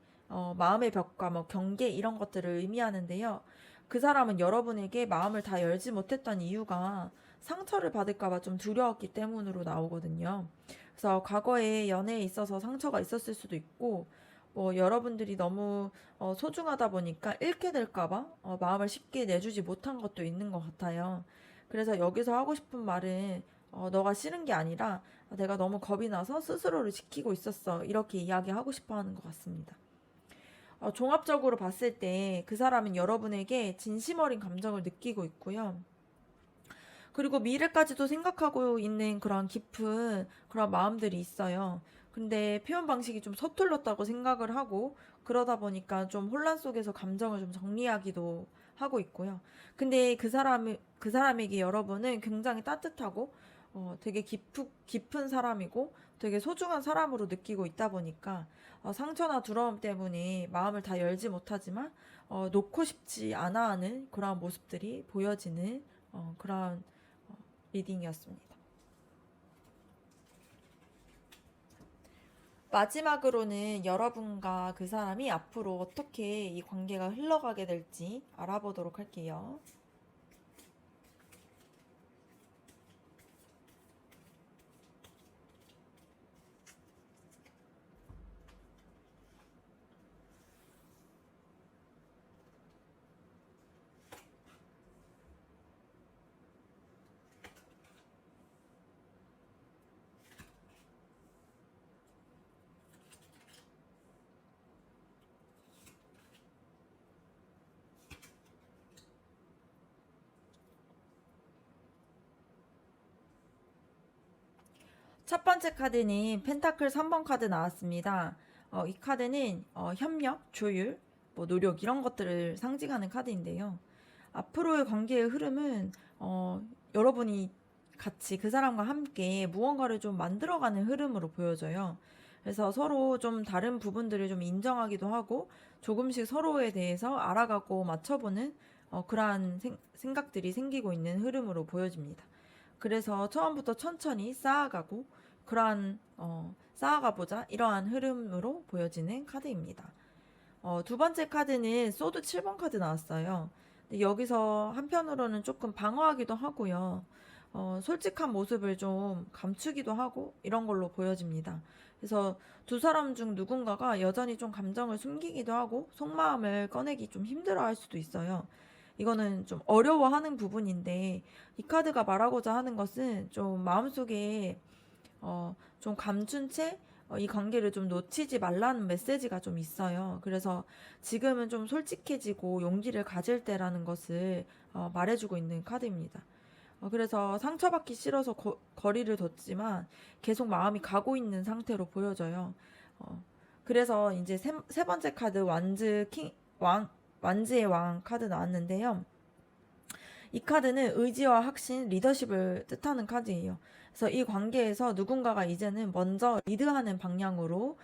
마음의 벽과 뭐 경계 이런 것들을 의미하는데요. 그 사람은 여러분에게 마음을 다 열지 못했던 이유가 상처를 받을까봐 좀 두려웠기 때문으로 나오거든요. 그래서 과거에 연애에 있어서 상처가 있었을 수도 있고, 뭐 여러분들이 너무 소중하다 보니까 잃게 될까봐 마음을 쉽게 내주지 못한 것도 있는 것 같아요. 그래서 여기서 하고 싶은 말은 너가 싫은 게 아니라 내가 너무 겁이 나서 스스로를 지키고 있었어. 이렇게 이야기하고 싶어 하는 것 같습니다. 종합적으로 봤을 때 그 사람은 여러분에게 진심 어린 감정을 느끼고 있고요. 그리고 미래까지도 생각하고 있는 그런 깊은 그런 마음들이 있어요. 근데 표현 방식이 좀 서툴렀다고 생각을 하고 그러다 보니까 좀 혼란 속에서 감정을 좀 정리하기도 하고 있고요. 근데 그 사람에게 여러분은 굉장히 따뜻하고 되게 깊은 사람이고 되게 소중한 사람으로 느끼고 있다 보니까 상처나 두려움 때문에 마음을 다 열지 못하지만 놓고 싶지 않아 하는 그러한 모습들이 보여지는 그런 리딩이었습니다. 마지막으로는 여러분과 그 사람이 앞으로 어떻게 이 관계가 흘러가게 될지 알아보도록 할게요. 첫 번째 카드는 펜타클 3번 카드 나왔습니다. 이 카드는 협력, 조율, 뭐 노력 이런 것들을 상징하는 카드인데요. 앞으로의 관계의 흐름은 여러분이 같이 그 사람과 함께 무언가를 좀 만들어가는 흐름으로 보여져요. 그래서 서로 좀 다른 부분들을 좀 인정하기도 하고 조금씩 서로에 대해서 알아가고 맞춰보는 그러한 생각들이 생기고 있는 흐름으로 보여집니다. 그래서 처음부터 천천히 쌓아가고 그러한 쌓아가보자 이러한 흐름으로 보여지는 카드입니다. 두 번째 카드는 소드 7번 카드 나왔어요. 근데 여기서 한편으로는 조금 방어하기도 하고요. 솔직한 모습을 좀 감추기도 하고 이런 걸로 보여집니다. 그래서 두 사람 중 누군가가 여전히 좀 감정을 숨기기도 하고 속마음을 꺼내기 좀 힘들어 할 수도 있어요. 이거는 좀 어려워하는 부분인데 이 카드가 말하고자 하는 것은 좀 마음속에 좀 감춘 채 이 관계를 좀 놓치지 말라는 메시지가 좀 있어요. 그래서 지금은 좀 솔직해지고 용기를 가질 때라는 것을 말해주고 있는 카드입니다. 그래서 상처받기 싫어서 거리를 뒀지만 계속 마음이 가고 있는 상태로 보여져요. 그래서 이제 세 번째 카드 완즈의 왕 카드 나왔는데요. 이 카드는 의지와 확신, 리더십을 뜻하는 카드예요. 그래서 이 관계에서 누군가가 이제는 먼저 리드하는 방향으로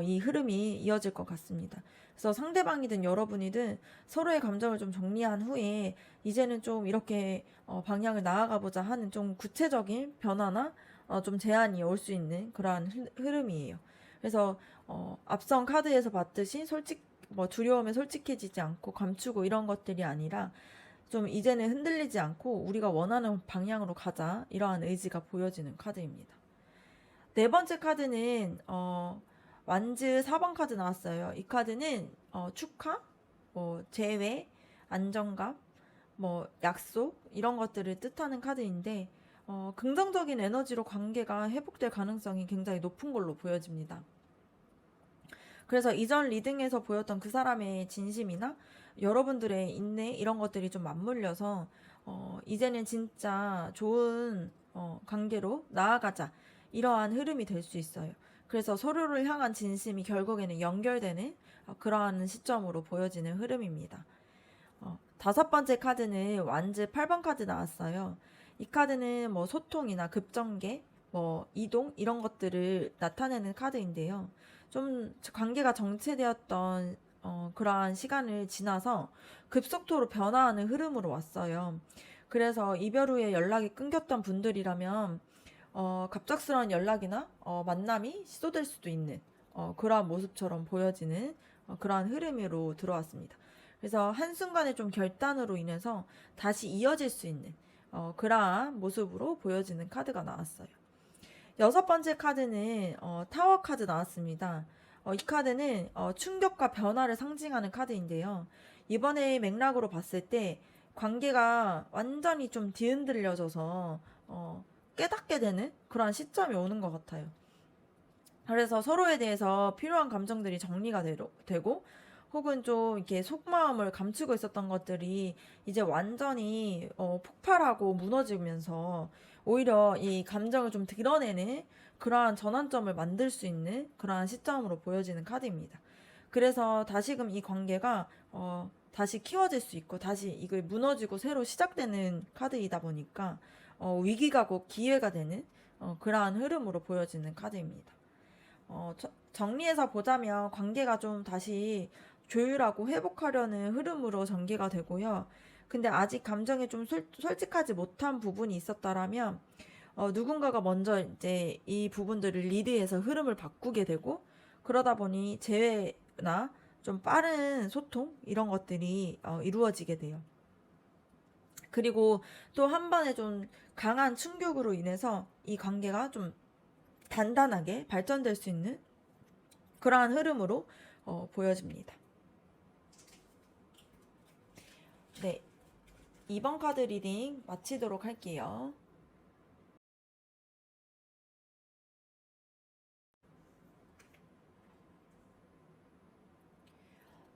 이 흐름이 이어질 것 같습니다. 그래서 상대방이든 여러분이든 서로의 감정을 좀 정리한 후에 이제는 좀 이렇게 방향을 나아가보자 하는 좀 구체적인 변화나 좀 제안이 올 수 있는 그러한 흐름이에요. 그래서 앞선 카드에서 봤듯이 뭐 두려움에 솔직해지지 않고 감추고 이런 것들이 아니라 좀 이제는 흔들리지 않고 우리가 원하는 방향으로 가자 이러한 의지가 보여지는 카드입니다. 네 번째 카드는 완즈 4번 카드 나왔어요. 이 카드는 축하, 뭐 재회, 안정감, 뭐 약속 이런 것들을 뜻하는 카드인데 긍정적인 에너지로 관계가 회복될 가능성이 굉장히 높은 걸로 보여집니다. 그래서 이전 리딩에서 보였던 그 사람의 진심이나 여러분들의 인내 이런 것들이 좀 맞물려서 이제는 진짜 좋은 관계로 나아가자 이러한 흐름이 될 수 있어요. 그래서 서로를 향한 진심이 결국에는 연결되는 그러한 시점으로 보여지는 흐름입니다. 다섯 번째 카드는 완즈 8번 카드 나왔어요. 이 카드는 뭐 소통이나 급전개, 뭐 이동 이런 것들을 나타내는 카드인데요. 좀 관계가 정체되었던 그러한 시간을 지나서 급속도로 변화하는 흐름으로 왔어요. 그래서 이별 후에 연락이 끊겼던 분들이라면 갑작스러운 연락이나 만남이 시도될 수도 있는 그러한 모습처럼 보여지는 그러한 흐름으로 들어왔습니다. 그래서 한순간의 좀 결단으로 인해서 다시 이어질 수 있는 그러한 모습으로 보여지는 카드가 나왔어요. 여섯 번째 카드는 타워 카드 나왔습니다. 이 카드는 충격과 변화를 상징하는 카드인데요. 이번에 맥락으로 봤을 때 관계가 완전히 좀 뒤흔들려져서 깨닫게 되는 그런 시점이 오는 것 같아요. 그래서 서로에 대해서 필요한 감정들이 정리가 되고 혹은 좀 이렇게 속마음을 감추고 있었던 것들이 이제 완전히 폭발하고 무너지면서 오히려 이 감정을 좀 드러내는 그러한 전환점을 만들 수 있는 그러한 시점으로 보여지는 카드입니다. 그래서 다시금 이 관계가 다시 키워질 수 있고 다시 이걸 무너지고 새로 시작되는 카드이다 보니까 위기가 곧 기회가 되는 그러한 흐름으로 보여지는 카드입니다. 정리해서 보자면 관계가 좀 다시 조율하고 회복하려는 흐름으로 전개가 되고요. 근데 아직 감정에 좀 솔직하지 못한 부분이 있었다라면 누군가가 먼저 이제 이 부분들을 리드해서 흐름을 바꾸게 되고 그러다 보니 재회나 좀 빠른 소통 이런 것들이 이루어지게 돼요. 그리고 또 한 번에 좀 강한 충격으로 인해서 이 관계가 좀 단단하게 발전될 수 있는 그러한 흐름으로 보여집니다. 네, 2번 카드 리딩 마치도록 할게요.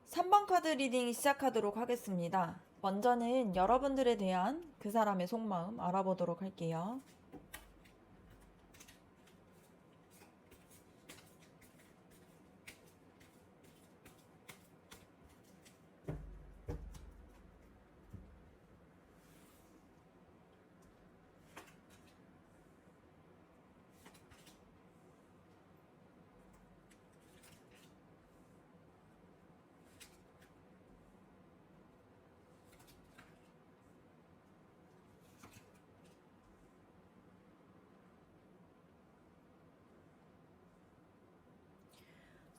(3번) 카드 리딩 시작하도록 하겠습니다. 먼저는 여러분들에 대한 그 사람의 속마음 알아보도록 할게요.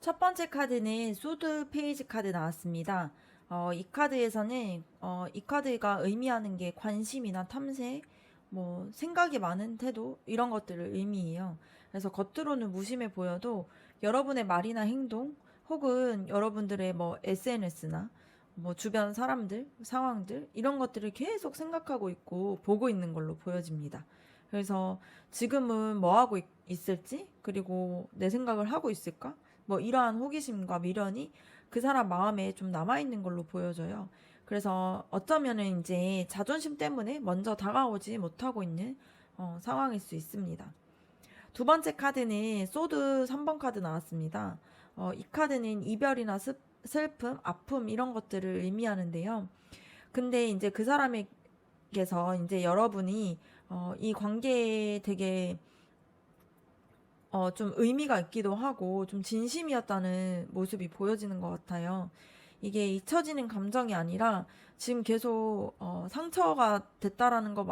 첫 번째 카드는 소드 페이지 카드 나왔습니다. 이 카드에서는 이 카드가 의미하는 게 관심이나 탐색, 뭐 생각이 많은 태도 이런 것들을 의미해요. 그래서 겉으로는 무심해 보여도 여러분의 말이나 행동 혹은 여러분들의 뭐 SNS나 뭐 주변 사람들, 상황들 이런 것들을 계속 생각하고 있고 보고 있는 걸로 보여집니다. 그래서 지금은 뭐 하고 있을지 그리고 내 생각을 하고 있을까? 뭐 이러한 호기심과 미련이 그 사람 마음에 좀 남아있는 걸로 보여져요. 그래서 어쩌면은 이제 자존심 때문에 먼저 다가오지 못하고 있는 상황일 수 있습니다. 두 번째 카드는 소드 3번 카드 나왔습니다. 이 카드는 이별이나 슬픔, 아픔 이런 것들을 의미하는데요. 근데 이제 그 사람에게서 이제 여러분이 이 관계에 되게 좀 의미가 있기도 하고 좀 진심이었다는 모습이 보여지는 것 같아요. 이게 잊혀지는 감정이 아니라 지금 계속 상처가 됐다라는 것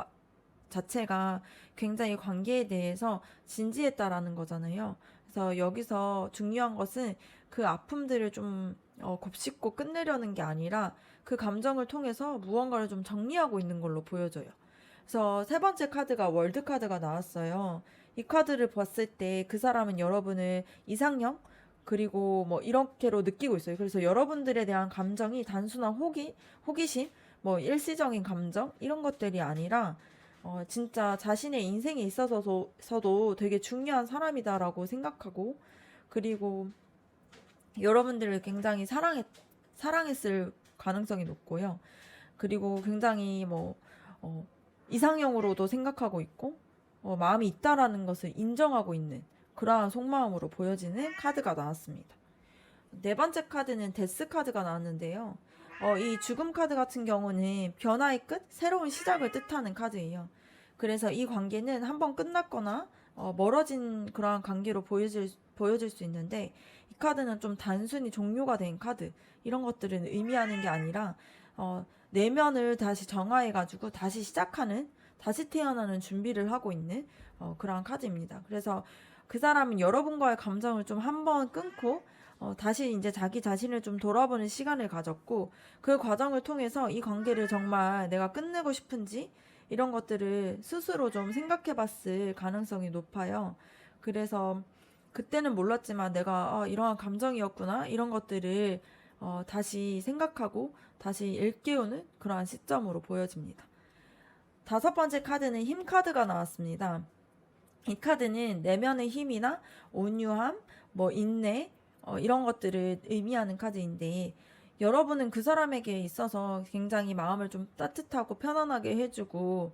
자체가 굉장히 관계에 대해서 진지했다라는 거잖아요. 그래서 여기서 중요한 것은 그 아픔들을 좀 곱씹고 끝내려는 게 아니라 그 감정을 통해서 무언가를 좀 정리하고 있는 걸로 보여져요. 그래서 세 번째 카드가 월드 카드가 나왔어요. 이 카드를 봤을 때 그 사람은 여러분을 이상형 그리고 뭐 이렇게로 느끼고 있어요. 그래서 여러분들에 대한 감정이 단순한 호기심 뭐 일시적인 감정 이런 것들이 아니라 진짜 자신의 인생에 있어서도 되게 중요한 사람이다라고 생각하고 그리고 여러분들을 굉장히 사랑했을 가능성이 높고요. 그리고 굉장히 어, 이상형으로도 생각하고 있고 마음이 있다라는 것을 인정하고 있는 그러한 속마음으로 보여지는 카드가 나왔습니다. 네 번째 카드는 데스 카드가 나왔는데요. 이 죽음 카드 같은 경우는 변화의 끝, 새로운 시작을 뜻하는 카드예요. 그래서 이 관계는 한번 끝났거나 멀어진 그러한 관계로 보여질 수 있는데 이 카드는 좀 단순히 종료가 된 카드 이런 것들은 의미하는 게 아니라 내면을 다시 정화해가지고 다시 시작하는 다시 태어나는 준비를 하고 있는 그러한 카드입니다. 그래서 그 사람은 여러분과의 감정을 좀 한번 끊고 다시 이제 자기 자신을 좀 돌아보는 시간을 가졌고 그 과정을 통해서 이 관계를 정말 내가 끝내고 싶은지 이런 것들을 스스로 좀 생각해 봤을 가능성이 높아요. 그래서 그때는 몰랐지만 내가 이러한 감정이었구나 이런 것들을 다시 생각하고 다시 일깨우는 그러한 시점으로 보여집니다. 다섯 번째 카드는 힘 카드가 나왔습니다. 이 카드는 내면의 힘이나 온유함, 인내, 이런 것들을 의미하는 카드인데, 여러분은 그 사람에게 있어서 굉장히 마음을 좀 따뜻하고 편안하게 해주고,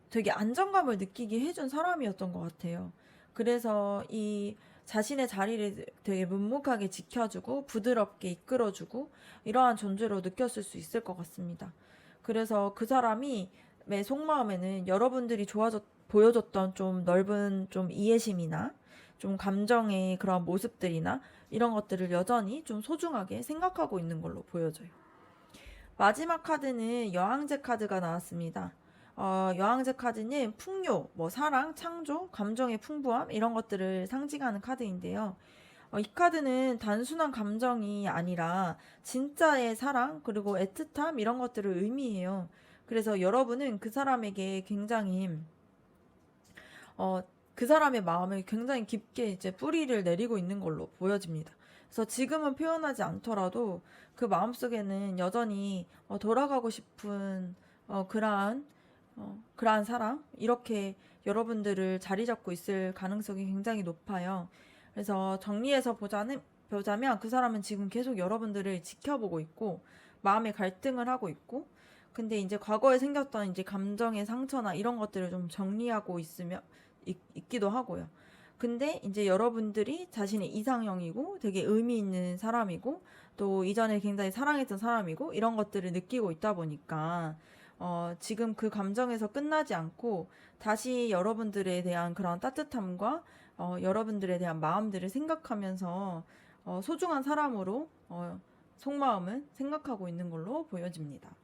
되게 안정감을 느끼게 해준 사람이었던 것 같아요. 그래서 이 자신의 자리를 되게 묵묵하게 지켜주고, 부드럽게 이끌어주고, 이러한 존재로 느꼈을 수 있을 것 같습니다. 그래서 그 사람이 내 속마음에는 여러분들이 보여줬던 좀 넓은 좀 이해심이나 좀 감정의 그런 모습들이나 이런 것들을 여전히 좀 소중하게 생각하고 있는 걸로 보여져요. 마지막 카드는 여왕제 카드가 나왔습니다. 여왕제 카드는 풍요, 사랑, 창조, 감정의 풍부함 이런 것들을 상징하는 카드인데요. 이 카드는 단순한 감정이 아니라 진짜의 사랑 그리고 애틋함 이런 것들을 의미해요. 그래서 여러분은 그 사람에게 굉장히 그 사람의 마음을 굉장히 깊게 이제 뿌리를 내리고 있는 걸로 보여집니다. 그래서 지금은 표현하지 않더라도 그 마음속에는 여전히 돌아가고 싶은 그러한 사람 이렇게 여러분들을 자리 잡고 있을 가능성이 굉장히 높아요. 그래서 정리해서 보자면 그 사람은 지금 계속 여러분들을 지켜보고 있고 마음의 갈등을 하고 있고 근데 이제 과거에 생겼던 이제 감정의 상처나 이런 것들을 좀 정리하고 있기도 하고요. 근데 이제 여러분들이 자신의 이상형이고 되게 의미 있는 사람이고 또 이전에 굉장히 사랑했던 사람이고 이런 것들을 느끼고 있다 보니까 지금 그 감정에서 끝나지 않고 다시 여러분들에 대한 그런 따뜻함과 여러분들에 대한 마음들을 생각하면서 소중한 사람으로 속마음은 생각하고 있는 걸로 보여집니다.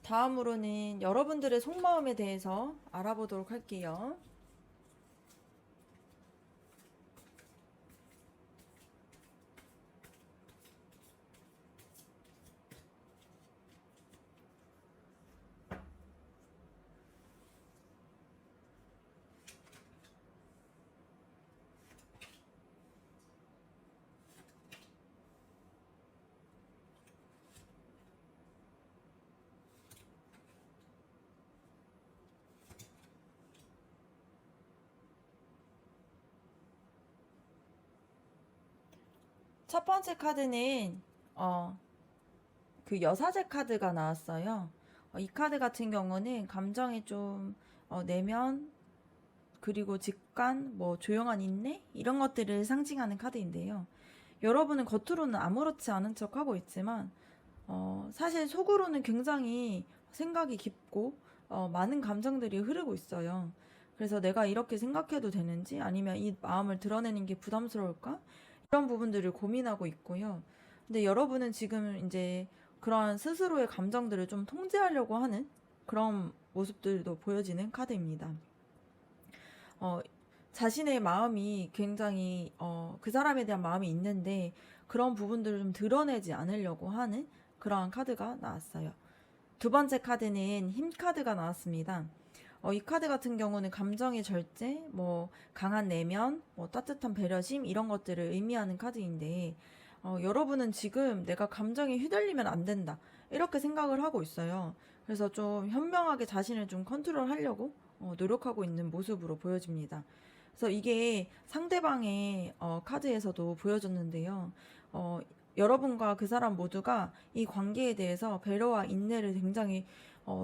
다음으로는 여러분들의 속마음에 대해서 알아보도록 할게요. 첫 번째 카드는 그 여사제 카드가 나왔어요. 이 카드 같은 경우는 감정의 좀 내면 그리고 직관, 조용한 인내 이런 것들을 상징하는 카드인데요. 여러분은 겉으로는 아무렇지 않은 척 하고 있지만 사실 속으로는 굉장히 생각이 깊고 많은 감정들이 흐르고 있어요. 그래서 내가 이렇게 생각해도 되는지 아니면 이 마음을 드러내는 게 부담스러울까? 이런 부분들을 고민하고 있고요. 근데 여러분은 지금 이제 그러한 스스로의 감정들을 좀 통제하려고 하는 그런 모습들도 보여지는 카드입니다. 어, 자신의 마음이 굉장히 그 사람에 대한 마음이 있는데 그런 부분들을 좀 드러내지 않으려고 하는 그러한 카드가 나왔어요. 두 번째 카드는 힘 카드가 나왔습니다. 이 카드 같은 경우는 감정의 절제, 강한 내면, 따뜻한 배려심 이런 것들을 의미하는 카드인데 여러분은 지금 내가 감정에 휘둘리면 안 된다. 이렇게 생각을 하고 있어요. 그래서 좀 현명하게 자신을 좀 컨트롤 하려고 노력하고 있는 모습으로 보여집니다. 그래서 이게 상대방의 카드에서도 보여졌는데요. 어, 여러분과 그 사람 모두가 이 관계에 대해서 배려와 인내를 굉장히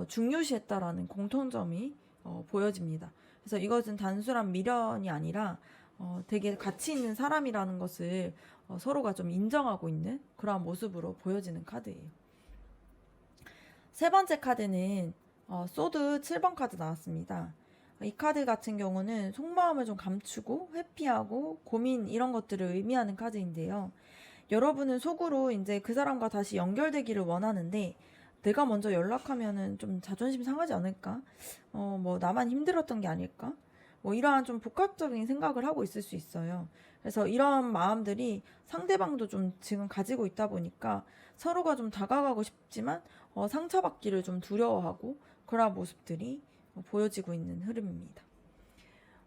중요시했다라는 공통점이 보여집니다. 그래서 이것은 단순한 미련이 아니라 되게 가치 있는 사람이라는 것을 서로가 좀 인정하고 있는 그러한 모습으로 보여지는 카드예요. 세 번째 카드는 소드 7번 카드 나왔습니다. 이 카드 같은 경우는 속마음을 좀 감추고 회피하고 고민 이런 것들을 의미하는 카드인데요. 여러분은 속으로 이제 그 사람과 다시 연결되기를 원하는데 내가 먼저 연락하면은 좀 자존심 상하지 않을까? 뭐 나만 힘들었던 게 아닐까? 뭐 이러한 좀 복합적인 생각을 하고 있을 수 있어요. 그래서 이런 마음들이 상대방도 좀 지금 가지고 있다 보니까 서로가 좀 다가가고 싶지만 상처받기를 좀 두려워하고 그런 모습들이 보여지고 있는 흐름입니다.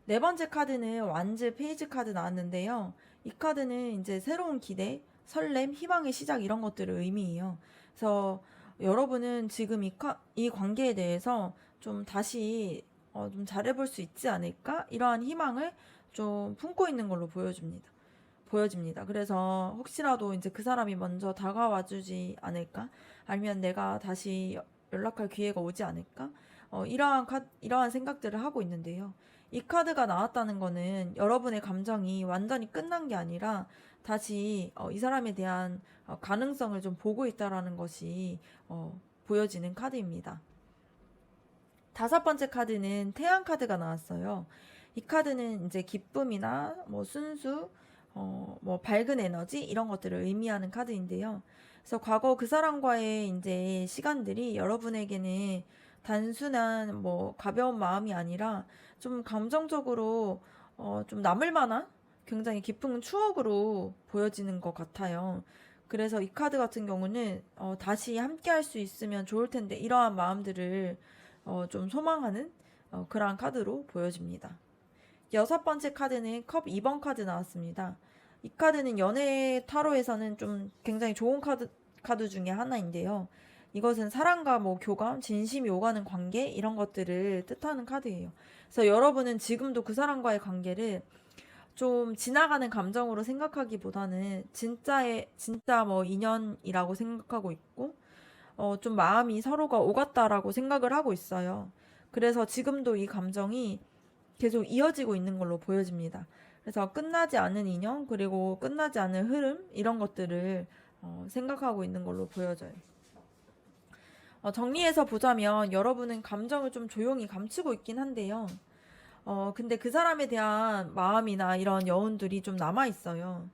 네 번째 카드는 완즈 페이지 카드 나왔는데요. 이 카드는 이제 새로운 기대, 설렘, 희망의 시작 이런 것들을 의미해요. 그래서 여러분은 지금 이 관계에 대해서 좀 다시 좀 잘해볼 수 있지 않을까? 이러한 희망을 좀 품고 있는 걸로 보여집니다. 그래서 혹시라도 이제 그 사람이 먼저 다가와 주지 않을까? 아니면 내가 다시 연락할 기회가 오지 않을까? 이러한 생각들을 하고 있는데요. 이 카드가 나왔다는 거는 여러분의 감정이 완전히 끝난 게 아니라 다시 이 사람에 대한 가능성을 좀 보고 있다라는 것이 보여지는 카드입니다. 다섯 번째 카드는 태양 카드가 나왔어요. 이 카드는 이제 기쁨이나 뭐 순수, 뭐 밝은 에너지 이런 것들을 의미하는 카드인데요. 그래서 과거 그 사람과의 이제 시간들이 여러분에게는 단순한 뭐 가벼운 마음이 아니라 좀 감정적으로 좀 남을 만한 굉장히 깊은 추억으로 보여지는 것 같아요. 그래서 이 카드 같은 경우는 다시 함께 할 수 있으면 좋을 텐데 이러한 마음들을 좀 소망하는 그러한 카드로 보여집니다. 여섯 번째 카드는 컵 2번 카드 나왔습니다. 이 카드는 연애 타로에서는 좀 굉장히 좋은 카드 중에 하나인데요. 이것은 사랑과 뭐 교감, 진심이 오가는 관계 이런 것들을 뜻하는 카드예요. 그래서 여러분은 지금도 그 사람과의 관계를 좀 지나가는 감정으로 생각하기보다는 진짜 뭐 인연이라고 생각하고 있고 좀 마음이 서로가 오갔다라고 생각을 하고 있어요. 그래서 지금도 이 감정이 계속 이어지고 있는 걸로 보여집니다. 그래서 끝나지 않은 인연 그리고 끝나지 않은 흐름 이런 것들을 생각하고 있는 걸로 보여져요. 정리해서 보자면 여러분은 감정을 좀 조용히 감추고 있긴 한데요. 근데 그 사람에 대한 마음이나 이런 여운들이 좀 남아 있어요.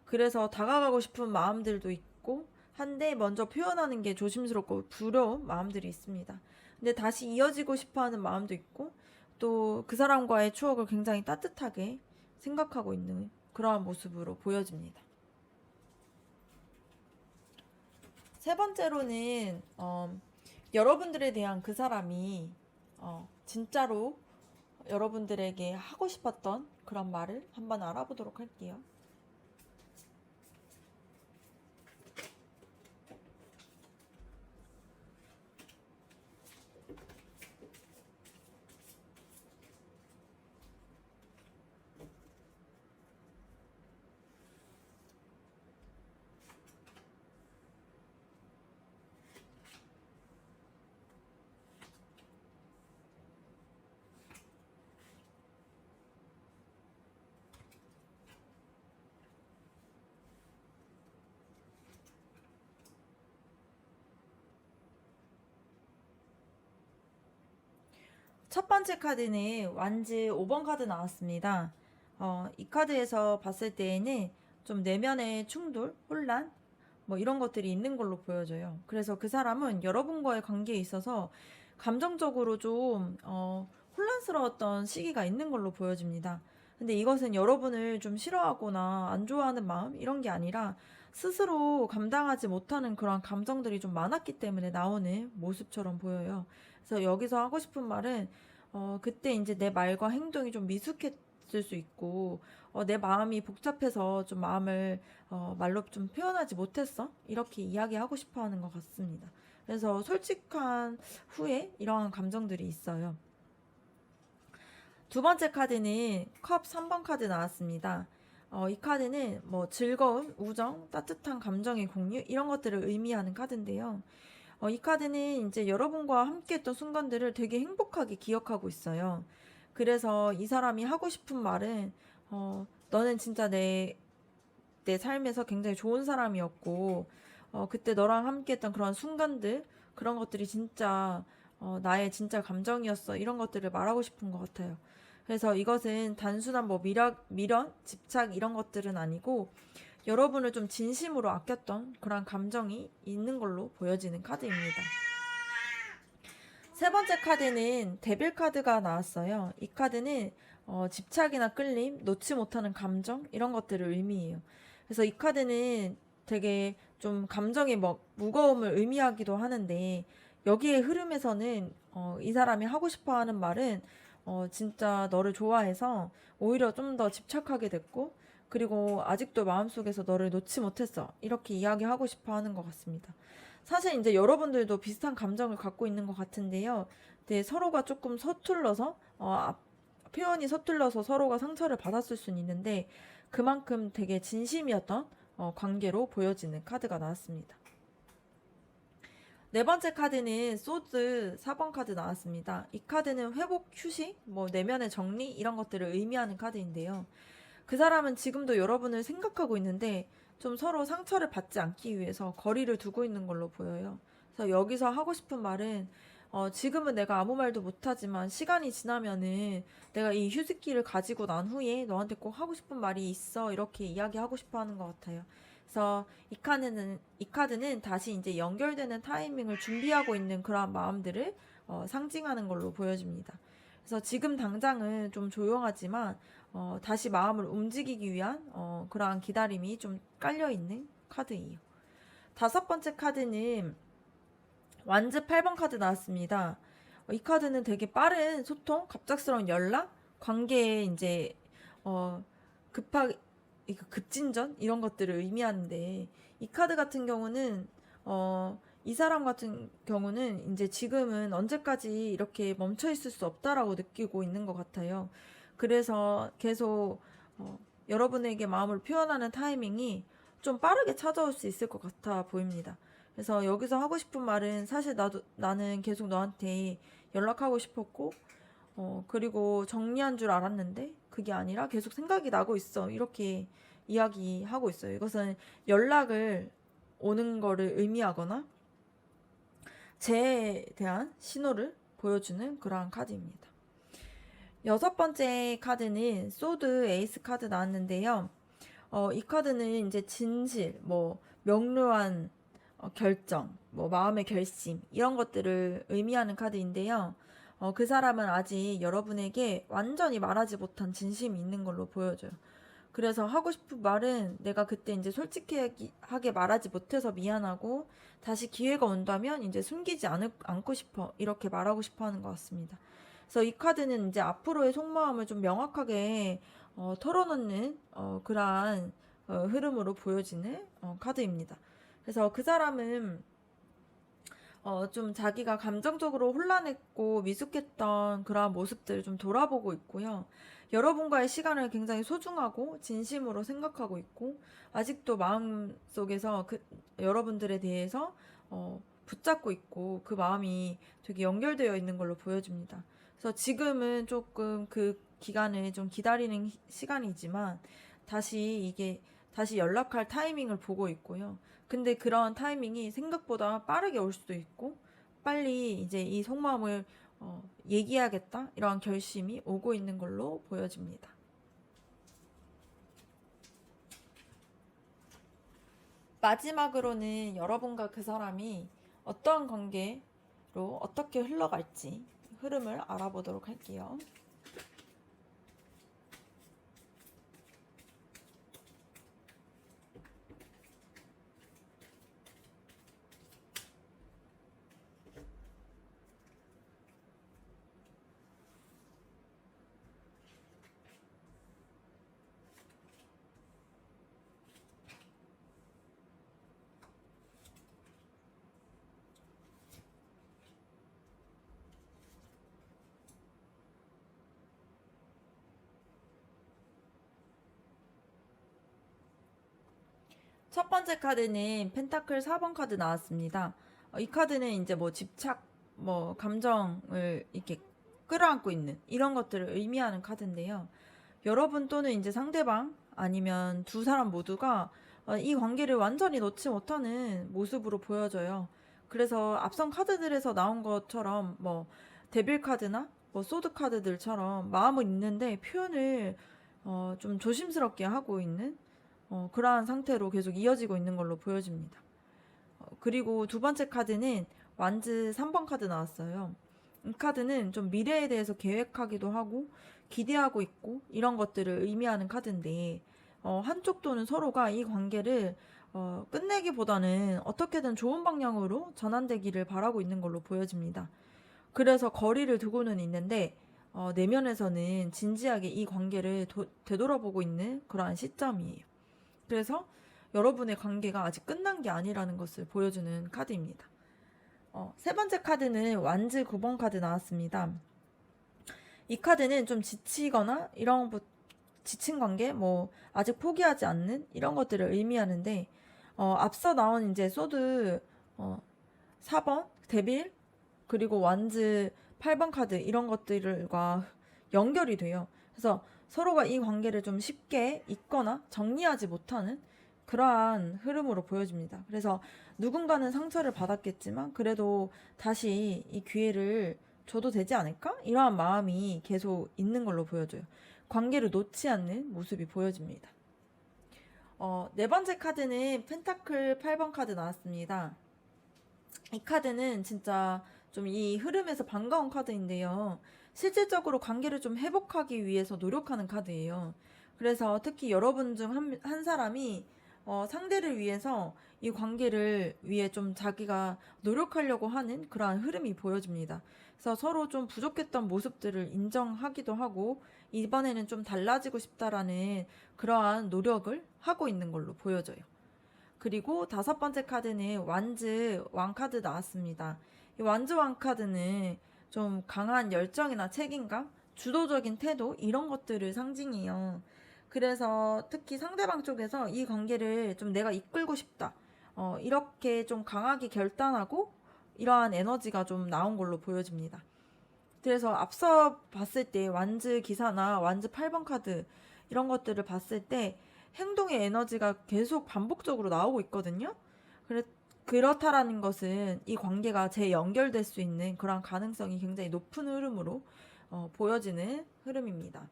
그래서 다가가고 싶은 마음들도 있고 한데 먼저 표현하는 게 조심스럽고 두려운 마음들이 있습니다. 근데 다시 이어지고 싶어 하는 마음도 있고 또 그 사람과의 추억을 굉장히 따뜻하게 생각하고 있는 그러한 모습으로 보여집니다. 세 번째로는 여러분들에 대한 그 사람이 진짜로 여러분들에게 하고 싶었던 그런 말을 한번 알아보도록 할게요. 첫 번째 카드는 완즈 5번 카드 나왔습니다. 이 카드에서 봤을 때에는 좀 내면의 충돌, 혼란, 뭐 이런 것들이 있는 걸로 보여져요. 그래서 그 사람은 여러분과의 관계에 있어서 감정적으로 좀 혼란스러웠던 시기가 있는 걸로 보여집니다. 근데 이것은 여러분을 좀 싫어하거나 안 좋아하는 마음 이런 게 아니라 스스로 감당하지 못하는 그런 감정들이 좀 많았기 때문에 나오는 모습처럼 보여요. 그래서 여기서 하고 싶은 말은 그때 이제 내 말과 행동이 좀 미숙했을 있을 수 있고, 내 마음이 복잡해서 좀 마음을 말로 좀 표현하지 못했어. 이렇게 이야기하고 싶어 하는 것 같습니다. 그래서 솔직한 후에 이러한 감정들이 있어요. 두 번째 카드는 컵 3번 카드 나왔습니다. 이 카드는 뭐 즐거움, 우정, 따뜻한 감정의 공유 이런 것들을 의미하는 카드인데요. 이 카드는 이제 여러분과 함께 했던 순간들을 되게 행복하게 기억하고 있어요. 그래서 이 사람이 하고 싶은 말은 너는 진짜 내 삶에서 굉장히 좋은 사람이었고 그때 너랑 함께 했던 그런 순간들 그런 것들이 진짜 나의 진짜 감정이었어 이런 것들을 말하고 싶은 것 같아요. 그래서 이것은 단순한 뭐 미련, 집착 이런 것들은 아니고 여러분을 좀 진심으로 아꼈던 그런 감정이 있는 걸로 보여지는 카드입니다. 세 번째 카드는 데빌 카드가 나왔어요. 이 카드는 집착이나 끌림, 놓지 못하는 감정 이런 것들을 의미해요. 그래서 이 카드는 되게 좀 감정의 무거움을 의미하기도 하는데 여기에 흐름에서는 이 사람이 하고 싶어하는 말은 진짜 너를 좋아해서 오히려 좀 더 집착하게 됐고 그리고 아직도 마음속에서 너를 놓지 못했어 이렇게 이야기하고 싶어 하는 것 같습니다. 사실 이제 여러분들도 비슷한 감정을 갖고 있는 것 같은데요. 네, 서로가 조금 서툴러서 표현이 서툴러서 서로가 상처를 받았을 수는 있는데 그만큼 되게 진심이었던 관계로 보여지는 카드가 나왔습니다. 네 번째 카드는 소드 4번 카드 나왔습니다. 이 카드는 회복, 휴식, 뭐 내면의 정리 이런 것들을 의미하는 카드인데요. 그 사람은 지금도 여러분을 생각하고 있는데 좀 서로 상처를 받지 않기 위해서 거리를 두고 있는 걸로 보여요. 그래서 여기서 하고 싶은 말은 지금은 내가 아무 말도 못하지만 시간이 지나면은 내가 이 휴식기를 가지고 난 후에 너한테 꼭 하고 싶은 말이 있어 이렇게 이야기하고 싶어 하는 것 같아요. 그래서 이 카드는 다시 이제 연결되는 타이밍을 준비하고 있는 그러한 마음들을 상징하는 걸로 보여집니다. 그래서 지금 당장은 좀 조용하지만 다시 마음을 움직이기 위한 그러한 기다림이 좀 깔려있는 카드예요. 다섯 번째 카드는 완즈 8번 카드 나왔습니다. 이 카드는 되게 빠른 소통, 갑작스러운 연락, 관계에 이제 급하게 급진전 이런 것들을 의미하는데 이 카드 같은 경우는 이 사람 같은 경우는 이제 지금은 언제까지 이렇게 멈춰 있을 수 없다라고 느끼고 있는 것 같아요. 그래서 계속 여러분에게 마음을 표현하는 타이밍이 좀 빠르게 찾아올 수 있을 것 같아 보입니다. 그래서 여기서 하고 싶은 말은 사실 나는 계속 너한테 연락하고 싶었고 그리고 정리한 줄 알았는데 그게 아니라 계속 생각이 나고 있어. 이렇게 이야기하고 있어요. 이것은 연락을 오는 거를 의미하거나 재해에 대한 신호를 보여주는 그러한 카드입니다. 여섯 번째 카드는 소드 에이스 카드 나왔는데요. 이 카드는 이제 진실, 뭐 명료한 결정, 뭐 마음의 결심 이런 것들을 의미하는 카드인데요. 그 사람은 아직 여러분에게 완전히 말하지 못한 진심이 있는 걸로 보여져요. 그래서 하고 싶은 말은 내가 그때 이제 솔직하게 말하지 못해서 미안하고 다시 기회가 온다면 이제 숨기지 않고 싶어 이렇게 말하고 싶어 하는 것 같습니다. 그래서 이 카드는 이제 앞으로의 속마음을 좀 명확하게 털어놓는 그러한 흐름으로 보여지는 카드입니다. 그래서 그 사람은 좀 자기가 감정적으로 혼란했고 미숙했던 그러한 모습들을 좀 돌아보고 있고요. 여러분과의 시간을 굉장히 소중하고 진심으로 생각하고 있고 아직도 마음속에서 여러분들에 대해서 붙잡고 있고 그 마음이 되게 연결되어 있는 걸로 보여집니다. 그래서 지금은 조금 그 기간을 좀 기다리는 시간이지만 다시 연락할 타이밍을 보고 있고요. 근데 그런 타이밍이 생각보다 빠르게 올 수도 있고 빨리 이제 이 속마음을 얘기해야겠다 이러한 결심이 오고 있는 걸로 보여집니다. 마지막으로는 여러분과 그 사람이 어떠한 관계로 어떻게 흘러갈지 흐름을 알아보도록 할게요. 첫 번째 카드는 펜타클 4번 카드 나왔습니다. 이 카드는 이제 뭐 집착, 뭐 감정을 이렇게 끌어안고 있는 이런 것들을 의미하는 카드인데요. 여러분 또는 이제 상대방 아니면 두 사람 모두가 이 관계를 완전히 놓지 못하는 모습으로 보여져요. 그래서 앞선 카드들에서 나온 것처럼 뭐 데빌 카드나 뭐 소드 카드들처럼 마음은 있는데 표현을 좀 조심스럽게 하고 있는 그러한 상태로 계속 이어지고 있는 걸로 보여집니다. 그리고 두 번째 카드는 완즈 3번 카드 나왔어요. 이 카드는 좀 미래에 대해서 계획하기도 하고 기대하고 있고 이런 것들을 의미하는 카드인데 한쪽 또는 서로가 이 관계를 끝내기보다는 어떻게든 좋은 방향으로 전환되기를 바라고 있는 걸로 보여집니다. 그래서 거리를 두고는 있는데 내면에서는 진지하게 이 관계를 되돌아보고 있는 그러한 시점이에요. 그래서 여러분의 관계가 아직 끝난 게 아니라는 것을 보여주는 카드입니다. 세 번째 카드는 완즈 9번 카드 나왔습니다. 이 카드는 좀 지치거나 지친 관계, 뭐 아직 포기하지 않는 이런 것들을 의미하는데 앞서 나온 이제 소드 4번 데빌 그리고 완즈 8번 카드 이런 것들과 연결이 돼요. 그래서 서로가 이 관계를 좀 쉽게 잊거나 정리하지 못하는 그러한 흐름으로 보여집니다. 그래서 누군가는 상처를 받았겠지만 그래도 다시 이 기회를 줘도 되지 않을까? 이러한 마음이 계속 있는 걸로 보여져요. 관계를 놓지 않는 모습이 보여집니다. 네 번째 카드는 펜타클 8번 카드 나왔습니다. 이 카드는 진짜 좀 이 흐름에서 반가운 카드인데요. 실질적으로 관계를 좀 회복하기 위해서 노력하는 카드예요. 그래서 특히 여러분 중 한 사람이 상대를 위해서 이 관계를 위해 좀 자기가 노력하려고 하는 그러한 흐름이 보여집니다. 그래서 서로 좀 부족했던 모습들을 인정하기도 하고 이번에는 좀 달라지고 싶다라는 그러한 노력을 하고 있는 걸로 보여져요. 그리고 다섯 번째 카드는 완즈 왕 카드 나왔습니다. 이 완즈 왕 카드는 좀 강한 열정이나 책임감, 주도적인 태도 이런 것들을 상징해요. 그래서 특히 상대방 쪽에서 이 관계를 좀 내가 이끌고 싶다. 이렇게 좀 강하게 결단하고 이러한 에너지가 좀 나온 걸로 보여집니다. 그래서 앞서 봤을 때 완즈 기사나 완즈 8번 카드 이런 것들을 봤을 때 행동의 에너지가 계속 반복적으로 나오고 있거든요. 그렇다라는 것은 이 관계가 재연결될 수 있는 그런 가능성이 굉장히 높은 흐름으로 보여지는 흐름입니다.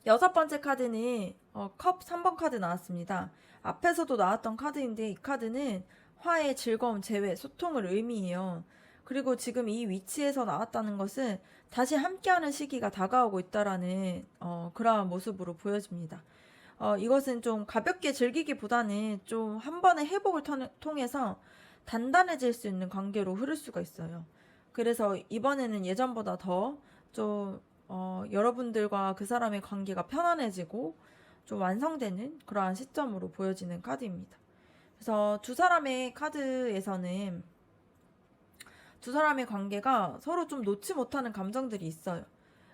여섯 번째 카드는 컵 3번 카드 나왔습니다. 앞에서도 나왔던 카드인데 이 카드는 화해, 즐거움, 재회, 소통을 의미해요. 그리고 지금 이 위치에서 나왔다는 것은 다시 함께하는 시기가 다가오고 있다라는 그러한 모습으로 보여집니다. 이것은 좀 가볍게 즐기기보다는 좀 한 번의 회복을 통해서 단단해질 수 있는 관계로 흐를 수가 있어요. 그래서 이번에는 예전보다 더 좀 여러분들과 그 사람의 관계가 편안해지고 좀 완성되는 그러한 시점으로 보여지는 카드입니다. 그래서 두 사람의 카드에서는 두 사람의 관계가 서로 좀 놓지 못하는 감정들이 있어요.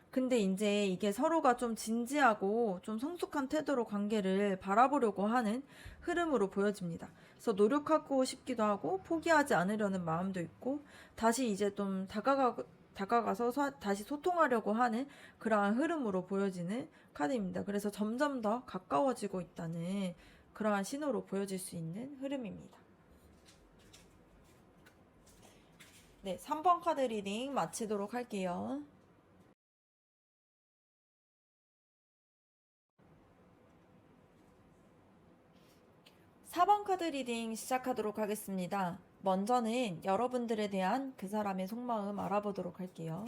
근데 이제 이게 서로가 좀 진지하고 좀 성숙한 태도로 관계를 바라보려고 하는 흐름으로 보여집니다. 그래서 노력하고 싶기도 하고 포기하지 않으려는 마음도 있고 다시 이제 좀 다가가서 다시 소통하려고 하는 그러한 흐름으로 보여지는 카드입니다. 그래서 점점 더 가까워지고 있다는 그러한 신호로 보여질 수 있는 흐름입니다. 네, 3번 카드 리딩 마치도록 할게요. 4번 카드 리딩 시작하도록 하겠습니다. 먼저는 여러분들에 대한 그 사람의 속마음 알아보도록 할게요.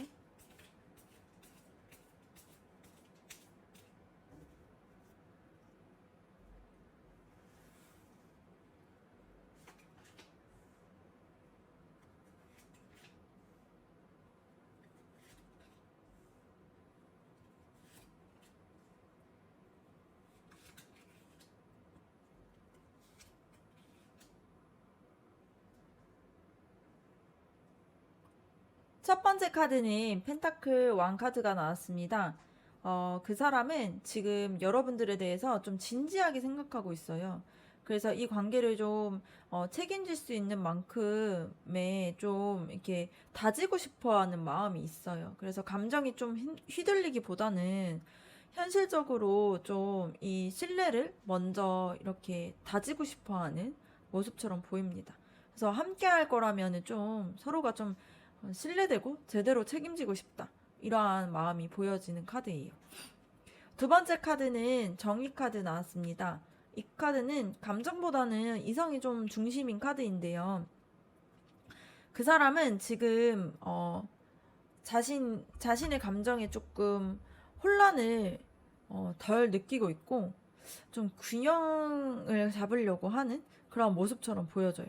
첫 번째 카드는 펜타클 왕 카드가 나왔습니다. 그 사람은 지금 여러분들에 대해서 좀 진지하게 생각하고 있어요. 그래서 이 관계를 좀 책임질 수 있는 만큼의 좀 이렇게 다지고 싶어 하는 마음이 있어요. 그래서 감정이 좀 휘둘리기보다는 현실적으로 좀 이 신뢰를 먼저 이렇게 다지고 싶어 하는 모습처럼 보입니다. 그래서 함께 할 거라면 좀 서로가 좀 신뢰되고 제대로 책임지고 싶다. 이러한 마음이 보여지는 카드예요. 두 번째 카드는 정의 카드 나왔습니다. 이 카드는 감정보다는 이성이 좀 중심인 카드인데요. 그 사람은 지금 자신의 감정에 조금 혼란을 덜 느끼고 있고 좀 균형을 잡으려고 하는 그런 모습처럼 보여져요.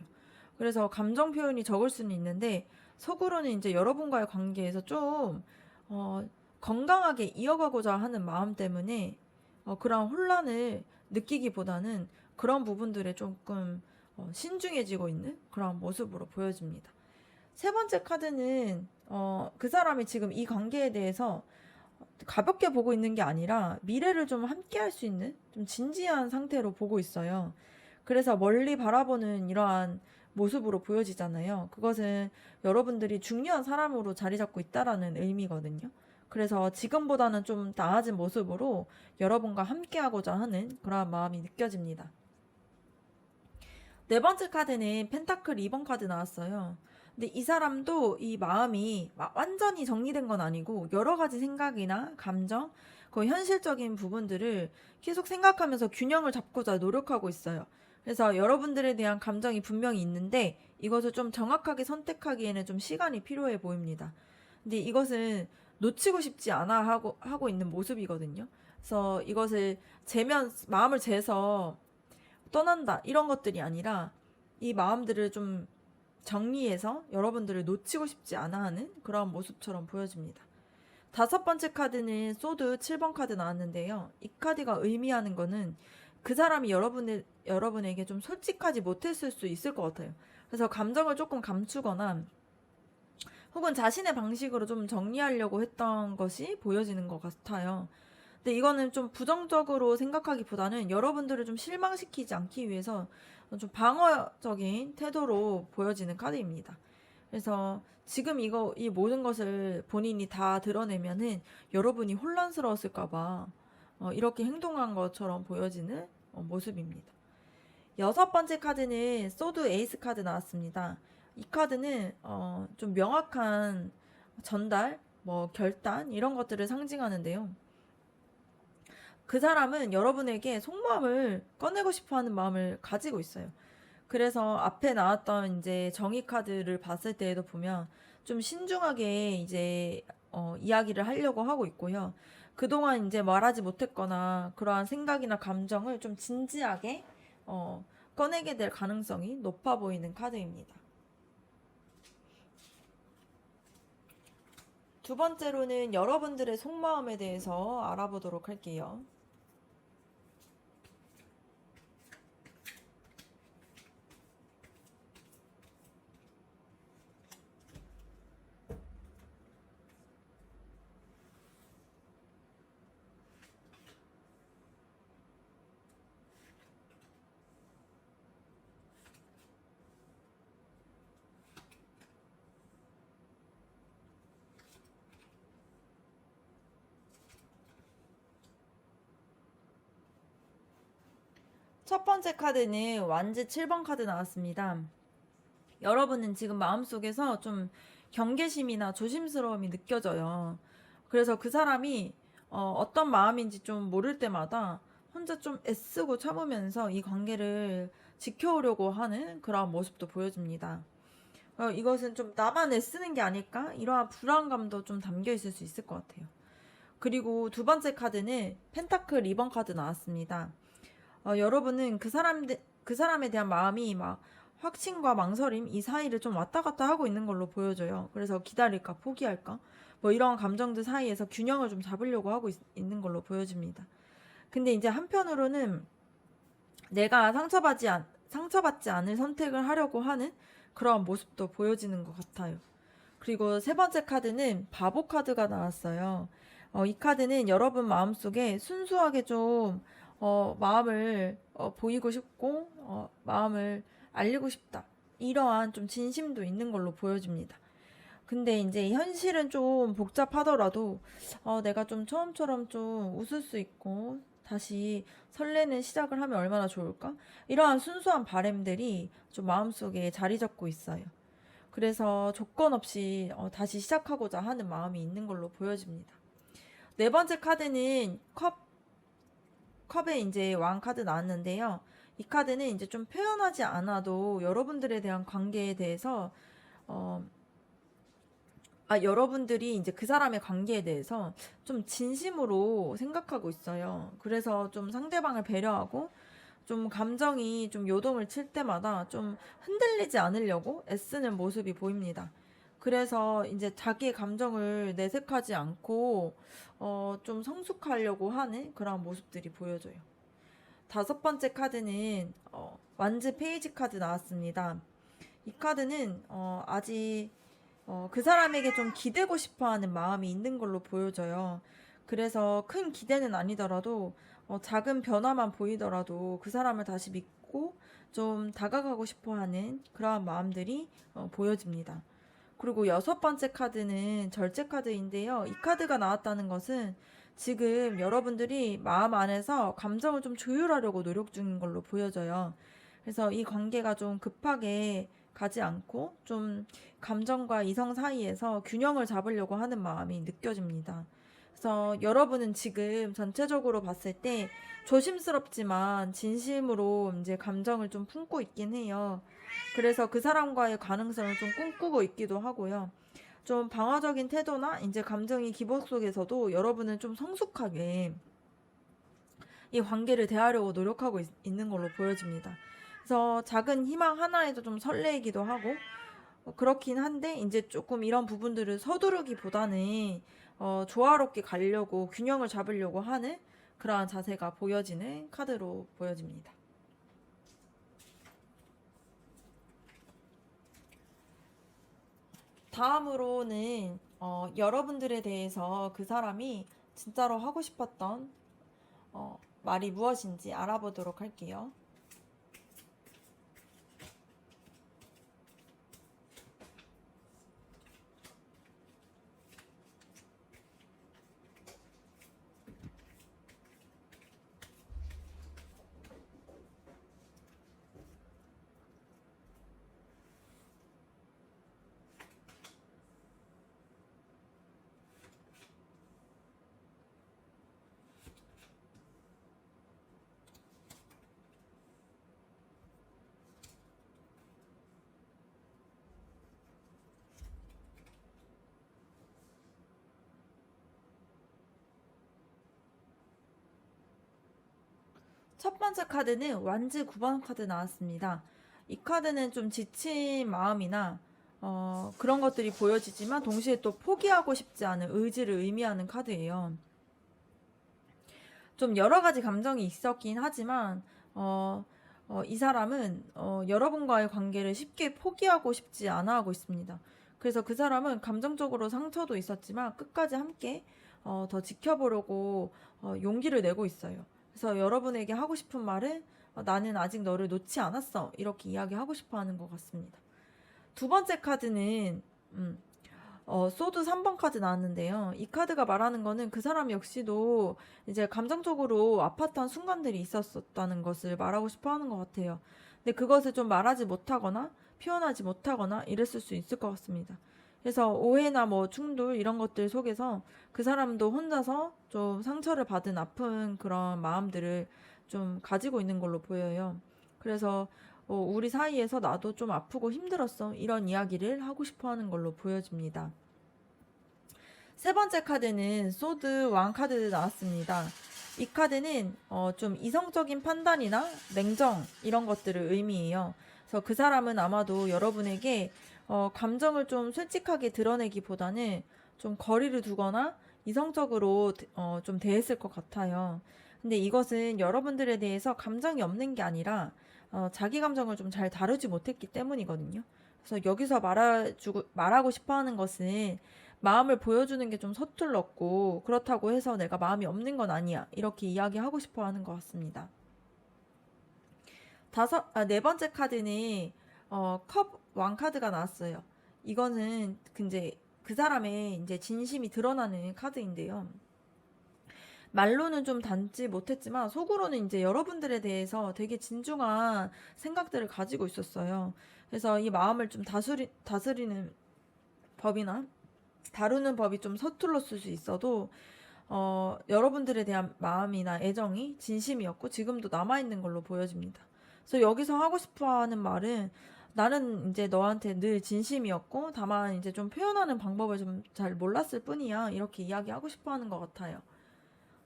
그래서 감정 표현이 적을 수는 있는데 속으로는 이제 여러분과의 관계에서 좀 건강하게 이어가고자 하는 마음 때문에 그런 혼란을 느끼기보다는 그런 부분들에 조금 신중해지고 있는 그런 모습으로 보여집니다. 세 번째 카드는 그 사람이 지금 이 관계에 대해서 가볍게 보고 있는 게 아니라 미래를 좀 함께 할 수 있는 좀 진지한 상태로 보고 있어요. 그래서 멀리 바라보는 이러한 모습으로 보여지잖아요. 그것은 여러분들이 중요한 사람으로 자리 잡고 있다라는 의미거든요. 그래서 지금보다는 좀 나아진 모습으로 여러분과 함께 하고자 하는 그런 마음이 느껴집니다. 네 번째 카드는 펜타클 2번 카드 나왔어요. 근데 이 사람도 이 마음이 완전히 정리된 건 아니고 여러 가지 생각이나 감정, 거의 현실적인 부분들을 계속 생각하면서 균형을 잡고자 노력하고 있어요. 그래서 여러분들에 대한 감정이 분명히 있는데 이것을 좀 정확하게 선택하기에는 좀 시간이 필요해 보입니다. 근데 이것은 놓치고 싶지 않아 하고 있는 모습이거든요. 그래서 이것을 마음을 재서 떠난다 이런 것들이 아니라 이 마음들을 좀 정리해서 여러분들을 놓치고 싶지 않아 하는 그런 모습처럼 보여집니다. 다섯 번째 카드는 소드 7번 카드 나왔는데요. 이 카드가 의미하는 거는 그 사람이 여러분에게 좀 솔직하지 못했을 수 있을 것 같아요. 그래서 감정을 조금 감추거나 혹은 자신의 방식으로 좀 정리하려고 했던 것이 보여지는 것 같아요. 근데 이거는 좀 부정적으로 생각하기보다는 여러분들을 좀 실망시키지 않기 위해서 좀 방어적인 태도로 보여지는 카드입니다. 그래서 지금 이 모든 것을 본인이 다 드러내면은 여러분이 혼란스러웠을까봐 이렇게 행동한 것처럼 보여지는 모습입니다. 여섯 번째 카드는 소드 에이스 카드 나왔습니다. 이 카드는 좀 명확한 전달, 결단 이런 것들을 상징하는데요. 그 사람은 여러분에게 속마음을 꺼내고 싶어 하는 마음을 가지고 있어요. 그래서 앞에 나왔던 이제 정의 카드를 봤을 때에도 보면 좀 신중하게 이제 이야기를 하려고 하고 있고요. 그동안 이제 말하지 못했거나 그러한 생각이나 감정을 좀 진지하게 꺼내게 될 가능성이 높아 보이는 카드입니다. 두 번째로는 여러분들의 속마음에 대해서 알아보도록 할게요. 첫 번째 카드는 완즈 7번 카드 나왔습니다. 여러분은 지금 마음속에서 좀 경계심이나 조심스러움이 느껴져요. 그래서 그 사람이 어떤 마음인지 좀 모를 때마다 혼자 좀 애쓰고 참으면서 이 관계를 지켜오려고 하는 그런 모습도 보여집니다. 이것은 좀 나만 애쓰는 게 아닐까? 이러한 불안감도 좀 담겨 있을 수 있을 것 같아요. 그리고 두 번째 카드는 펜타클 2번 카드 나왔습니다. 여러분은 그 사람에 대한 마음이 막 확신과 망설임 이 사이를 좀 왔다 갔다 하고 있는 걸로 보여져요. 그래서 기다릴까 포기할까 이런 감정들 사이에서 균형을 좀 잡으려고 하고 있는 걸로 보여집니다. 근데 이제 한편으로는 내가 상처받지 않을 선택을 하려고 하는 그런 모습도 보여지는 것 같아요. 그리고 세 번째 카드는 바보 카드가 나왔어요. 이 카드는 여러분 마음속에 순수하게 좀 마음을 보이고 싶고 마음을 알리고 싶다. 이러한 좀 진심도 있는 걸로 보여집니다. 근데 이제 현실은 좀 복잡하더라도 내가 좀 처음처럼 좀 웃을 수 있고 다시 설레는 시작을 하면 얼마나 좋을까? 이러한 순수한 바람들이 좀 마음속에 자리 잡고 있어요. 그래서 조건 없이 다시 시작하고자 하는 마음이 있는 걸로 보여집니다. 네 번째 카드는 컵에 이제 왕 카드 나왔는데요. 이 카드는 이제 좀 표현하지 않아도 여러분들에 대한 관계에 대해서 어, 여러분들이 이제 그 사람의 관계에 대해서 좀 진심으로 생각하고 있어요. 그래서 좀 상대방을 배려하고 좀 감정이 좀 요동을 칠 때마다 좀 흔들리지 않으려고 애쓰는 모습이 보입니다. 그래서 이제 자기의 감정을 내색하지 않고 좀 성숙하려고 하는 그런 모습들이 보여져요. 다섯 번째 카드는 완즈 페이지 카드 나왔습니다. 이 카드는 아직 그 사람에게 좀 기대고 싶어 하는 마음이 있는 걸로 보여져요. 그래서 큰 기대는 아니더라도 작은 변화만 보이더라도 그 사람을 다시 믿고 좀 다가가고 싶어 하는 그러한 마음들이 보여집니다. 그리고 여섯 번째 카드는 절제 카드인데요. 이 카드가 나왔다는 것은 지금 여러분들이 마음 안에서 감정을 좀 조율하려고 노력 중인 걸로 보여져요. 그래서 이 관계가 좀 급하게 가지 않고 좀 감정과 이성 사이에서 균형을 잡으려고 하는 마음이 느껴집니다. 그래서 여러분은 지금 전체적으로 봤을 때 조심스럽지만 진심으로 이제 감정을 좀 품고 있긴 해요. 그래서 그 사람과의 가능성을 좀 꿈꾸고 있기도 하고요. 좀 방어적인 태도나 이제 감정이 기복 속에서도 여러분은 좀 성숙하게 이 관계를 대하려고 노력하고 있는 걸로 보여집니다. 그래서 작은 희망 하나에도 좀 설레이기도 하고 그렇긴 한데 이제 조금 이런 부분들을 서두르기보다는 조화롭게 가려고 균형을 잡으려고 하는 그러한 자세가 보여지는 카드로 보여집니다. 다음으로는 여러분들에 대해서 그 사람이 진짜로 하고 싶었던 말이 무엇인지 알아보도록 할게요. 첫 번째 카드는 완즈 9번 카드 나왔습니다. 이 카드는 좀 지친 마음이나 그런 것들이 보여지지만 동시에 또 포기하고 싶지 않은 의지를 의미하는 카드예요. 좀 여러 가지 감정이 있었긴 하지만 이 사람은 여러분과의 관계를 쉽게 포기하고 싶지 않아 하고 있습니다. 그래서 그 사람은 감정적으로 상처도 있었지만 끝까지 함께 더 지켜보려고 용기를 내고 있어요. 그래서 여러분에게 하고 싶은 말은 나는 아직 너를 놓지 않았어. 이렇게 이야기하고 싶어 하는 것 같습니다. 두 번째 카드는 소드 3번 카드 나왔는데요. 이 카드가 말하는 거는 그 사람 역시도 이제 감정적으로 아팠던 순간들이 있었다는 것을 말하고 싶어 하는 것 같아요. 근데 그것을 좀 말하지 못하거나 표현하지 못하거나 이랬을 수 있을 것 같습니다. 그래서 오해나 뭐 충돌 이런 것들 속에서 그 사람도 혼자서 좀 상처를 받은 아픈 그런 마음들을 좀 가지고 있는 걸로 보여요. 그래서 우리 사이에서 나도 좀 아프고 힘들었어. 이런 이야기를 하고 싶어 하는 걸로 보여집니다. 세 번째 카드는 소드 왕 카드 나왔습니다. 이 카드는 좀 이성적인 판단이나 냉정 이런 것들을 의미해요. 그래서 그 사람은 아마도 여러분에게 감정을 좀 솔직하게 드러내기보다는 좀 거리를 두거나 이성적으로 좀 대했을 것 같아요. 근데 이것은 여러분들에 대해서 감정이 없는 게 아니라 자기 감정을 좀 잘 다루지 못했기 때문이거든요. 그래서 여기서 말하고 싶어 하는 것은 마음을 보여주는 게 좀 서툴렀고 그렇다고 해서 내가 마음이 없는 건 아니야. 이렇게 이야기하고 싶어 하는 것 같습니다. 네 번째 카드는 컵 왕카드가 나왔어요. 이거는 이제 그 사람의 이제 진심이 드러나는 카드인데요. 말로는 좀 담지 못했지만 속으로는 이제 여러분들에 대해서 되게 진중한 생각들을 가지고 있었어요. 그래서 이 마음을 좀 다스리는 법이나 다루는 법이 좀 서툴렀을 수 있어도 여러분들에 대한 마음이나 애정이 진심이었고 지금도 남아있는 걸로 보여집니다. 그래서 여기서 하고 싶어 하는 말은 나는 이제 너한테 늘 진심이었고 다만 이제 좀 표현하는 방법을 좀 잘 몰랐을 뿐이야. 이렇게 이야기하고 싶어 하는 것 같아요.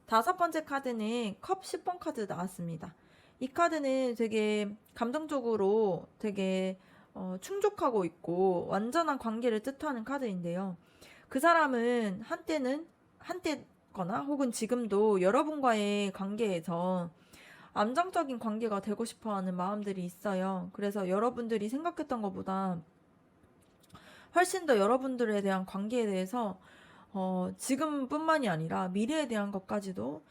다섯 번째 카드는 컵 10번 카드 나왔습니다. 이 카드는 되게 감정적으로 되게 충족하고 있고 완전한 관계를 뜻하는 카드인데요. 그 사람은 한때거나 혹은 지금도 여러분과의 관계에서 안정적인 관계가 되고 싶어 하는 마음들이 있어요. 그래서 여러분들이 생각했던 것보다 훨씬 더 여러분들에 대한 관계에 대해서 지금뿐만이 아니라 미래에 대한 것까지도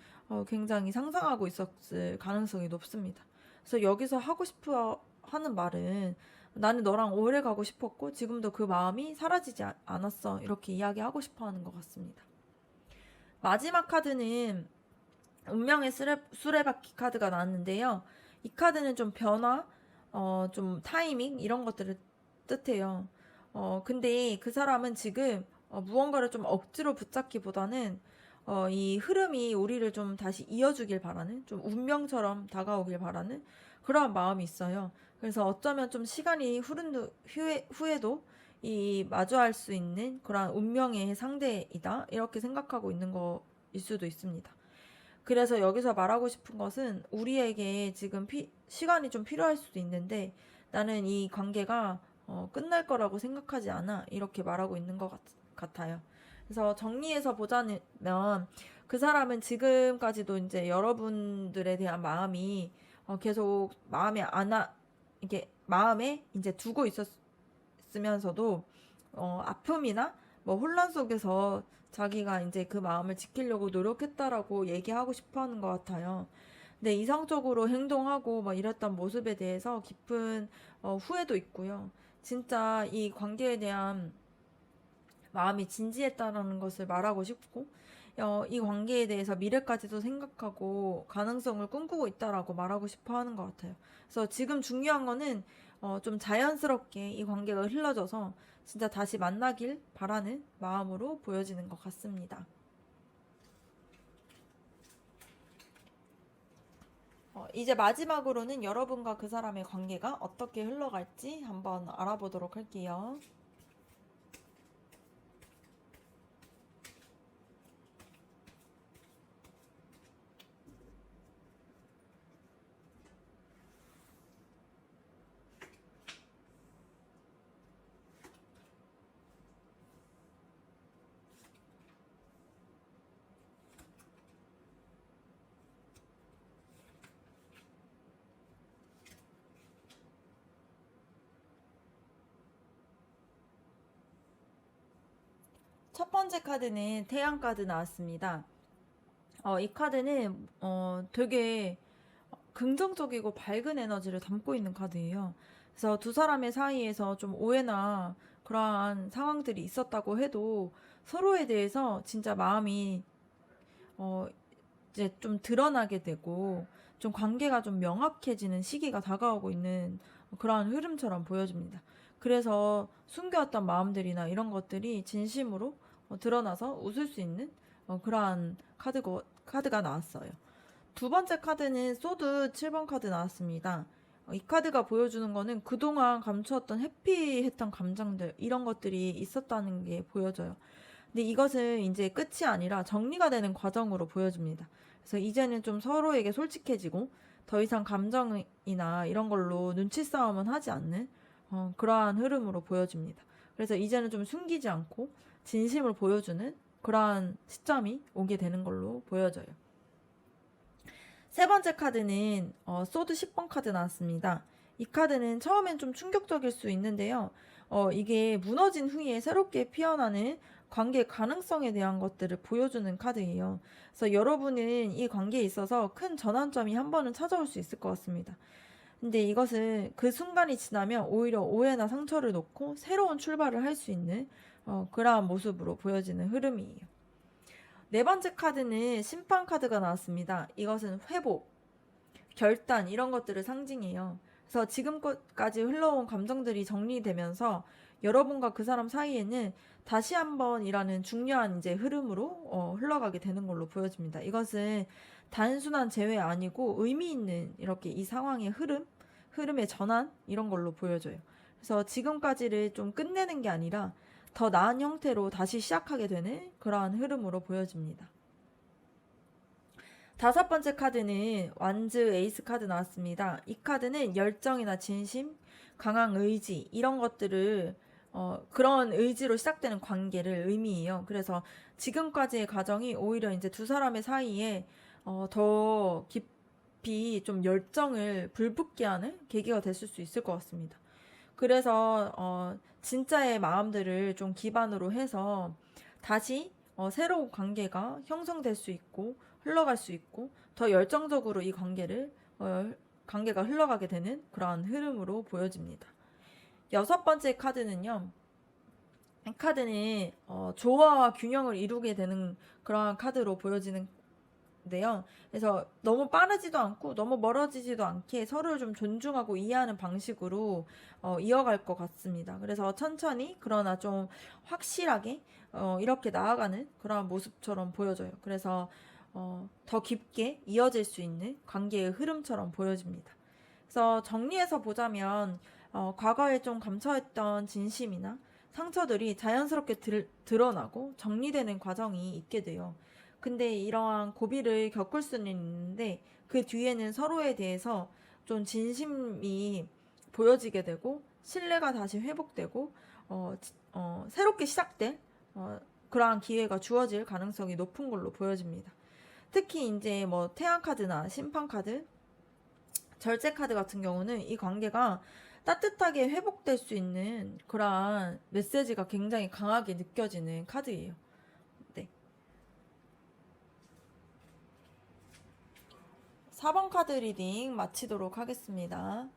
굉장히 상상하고 있었을 가능성이 높습니다. 그래서 여기서 하고 싶어 하는 말은 나는 너랑 오래 가고 싶었고 지금도 그 마음이 사라지지 않았어. 이렇게 이야기하고 싶어 하는 것 같습니다. 마지막 카드는 운명의 수레바퀴 카드가 나왔는데요. 이 카드는 좀 변화, 좀 타이밍 이런 것들을 뜻해요. 근데 그 사람은 지금 무언가를 좀 억지로 붙잡기보다는 이 흐름이 우리를 좀 다시 이어주길 바라는, 좀 운명처럼 다가오길 바라는 그런 마음이 있어요. 그래서 어쩌면 좀 시간이 흐른 후에도 이 마주할 수 있는 그런 운명의 상대이다. 이렇게 생각하고 있는 거일 수도 있습니다. 그래서 여기서 말하고 싶은 것은 우리에게 지금 시간이 좀 필요할 수도 있는데 나는 이 관계가 끝날 거라고 생각하지 않아. 이렇게 말하고 있는 것 같아요. 그래서 정리해서 보자면 그 사람은 지금까지도 이제 여러분들에 대한 마음이 계속 이게 마음에 이제 두고 있었으면서도 아픔이나 뭐 혼란 속에서 자기가 이제 그 마음을 지키려고 노력했다라고 얘기하고 싶어 하는 것 같아요. 근데 이성적으로 행동하고 막 이랬던 모습에 대해서 깊은 후회도 있고요. 진짜 이 관계에 대한 마음이 진지했다라는 것을 말하고 싶고, 이 관계에 대해서 미래까지도 생각하고 가능성을 꿈꾸고 있다라고 말하고 싶어 하는 것 같아요. 그래서 지금 중요한 거는 좀 자연스럽게 이 관계가 흘러져서 진짜 다시 만나길 바라는 마음으로 보여지는 것 같습니다. 이제 마지막으로는 여러분과 그 사람의 관계가 어떻게 흘러갈지 한번 알아보도록 할게요. 첫 번째 카드는 태양 카드 나왔습니다. 이 카드는 되게 긍정적이고 밝은 에너지를 담고 있는 카드예요. 그래서 두 사람의 사이에서 좀 오해나 그러한 상황들이 있었다고 해도 서로에 대해서 진짜 마음이 어, 이제 좀 드러나게 되고 좀 관계가 좀 명확해지는 시기가 다가오고 있는 그러한 흐름처럼 보여집니다. 그래서 숨겨왔던 마음들이나 이런 것들이 진심으로 드러나서 웃을 수 있는 그러한 카드가 나왔어요. 두 번째 카드는 소드 7번 카드 나왔습니다. 이 카드가 보여주는 거는 그동안 감추었던 해피했던 감정들, 이런 것들이 있었다는 게 보여져요. 근데 이것은 이제 끝이 아니라 정리가 되는 과정으로 보여집니다. 그래서 이제는 좀 서로에게 솔직해지고 더 이상 감정이나 이런 걸로 눈치 싸움은 하지 않는 그러한 흐름으로 보여집니다. 그래서 이제는 좀 숨기지 않고 진심을 보여주는 그러한 시점이 오게 되는 걸로 보여져요. 세 번째 카드는 소드 10번 카드 나왔습니다. 이 카드는 처음엔 좀 충격적일 수 있는데요. 이게 무너진 후에 새롭게 피어나는 관계 가능성에 대한 것들을 보여주는 카드예요. 그래서 여러분은 이 관계에 있어서 큰 전환점이 한 번은 찾아올 수 있을 것 같습니다. 근데 이것은 그 순간이 지나면 오히려 오해나 상처를 놓고 새로운 출발을 할 수 있는 그러한 모습으로 보여지는 흐름이에요. 네 번째 카드는 심판 카드가 나왔습니다. 이것은 회복, 결단 이런 것들을 상징해요. 그래서 지금까지 흘러온 감정들이 정리되면서 여러분과 그 사람 사이에는 다시 한번이라는 중요한 이제 흐름으로 흘러가게 되는 걸로 보여집니다. 이것은 단순한 재회 아니고 의미 있는 이렇게 이 상황의 흐름의 전환 이런 걸로 보여져요. 그래서 지금까지를 좀 끝내는 게 아니라 더 나은 형태로 다시 시작하게 되는 그러한 흐름으로 보여집니다. 다섯 번째 카드는 완즈 에이스 카드 나왔습니다. 이 카드는 열정이나 진심, 강한 의지 이런 것들을 그런 의지로 시작되는 관계를 의미해요. 그래서 지금까지의 과정이 오히려 이제 두 사람의 사이에 더 깊이 좀 열정을 불붙게 하는 계기가 됐을 수 있을 것 같습니다. 그래서 진짜의 마음들을 좀 기반으로 해서 다시 새로운 관계가 형성될 수 있고 흘러갈 수 있고 더 열정적으로 이 관계가 흘러가게 되는 그러한 흐름으로 보여집니다. 여섯 번째 카드는요. 이 카드는 조화와 균형을 이루게 되는 그러한 카드로 보여지는데요. 그래서 너무 빠르지도 않고 너무 멀어지지도 않게 서로를 좀 존중하고 이해하는 방식으로 이어갈 것 같습니다. 그래서 천천히 그러나 좀 확실하게 이렇게 나아가는 그러한 모습처럼 보여져요. 그래서 더 깊게 이어질 수 있는 관계의 흐름처럼 보여집니다. 그래서 정리해서 보자면 과거에 좀 감춰했던 진심이나 상처들이 자연스럽게 드러나고 정리되는 과정이 있게 돼요. 근데 이러한 고비를 겪을 수는 있는데 그 뒤에는 서로에 대해서 좀 진심이 보여지게 되고 신뢰가 다시 회복되고 새롭게 시작될 그러한 기회가 주어질 가능성이 높은 걸로 보여집니다. 특히 이제 뭐 태양 카드나 심판 카드, 절제 카드 같은 경우는 이 관계가 따뜻하게 회복될 수 있는 그러한 메시지가 굉장히 강하게 느껴지는 카드예요. 네. 4번 카드 리딩 마치도록 하겠습니다.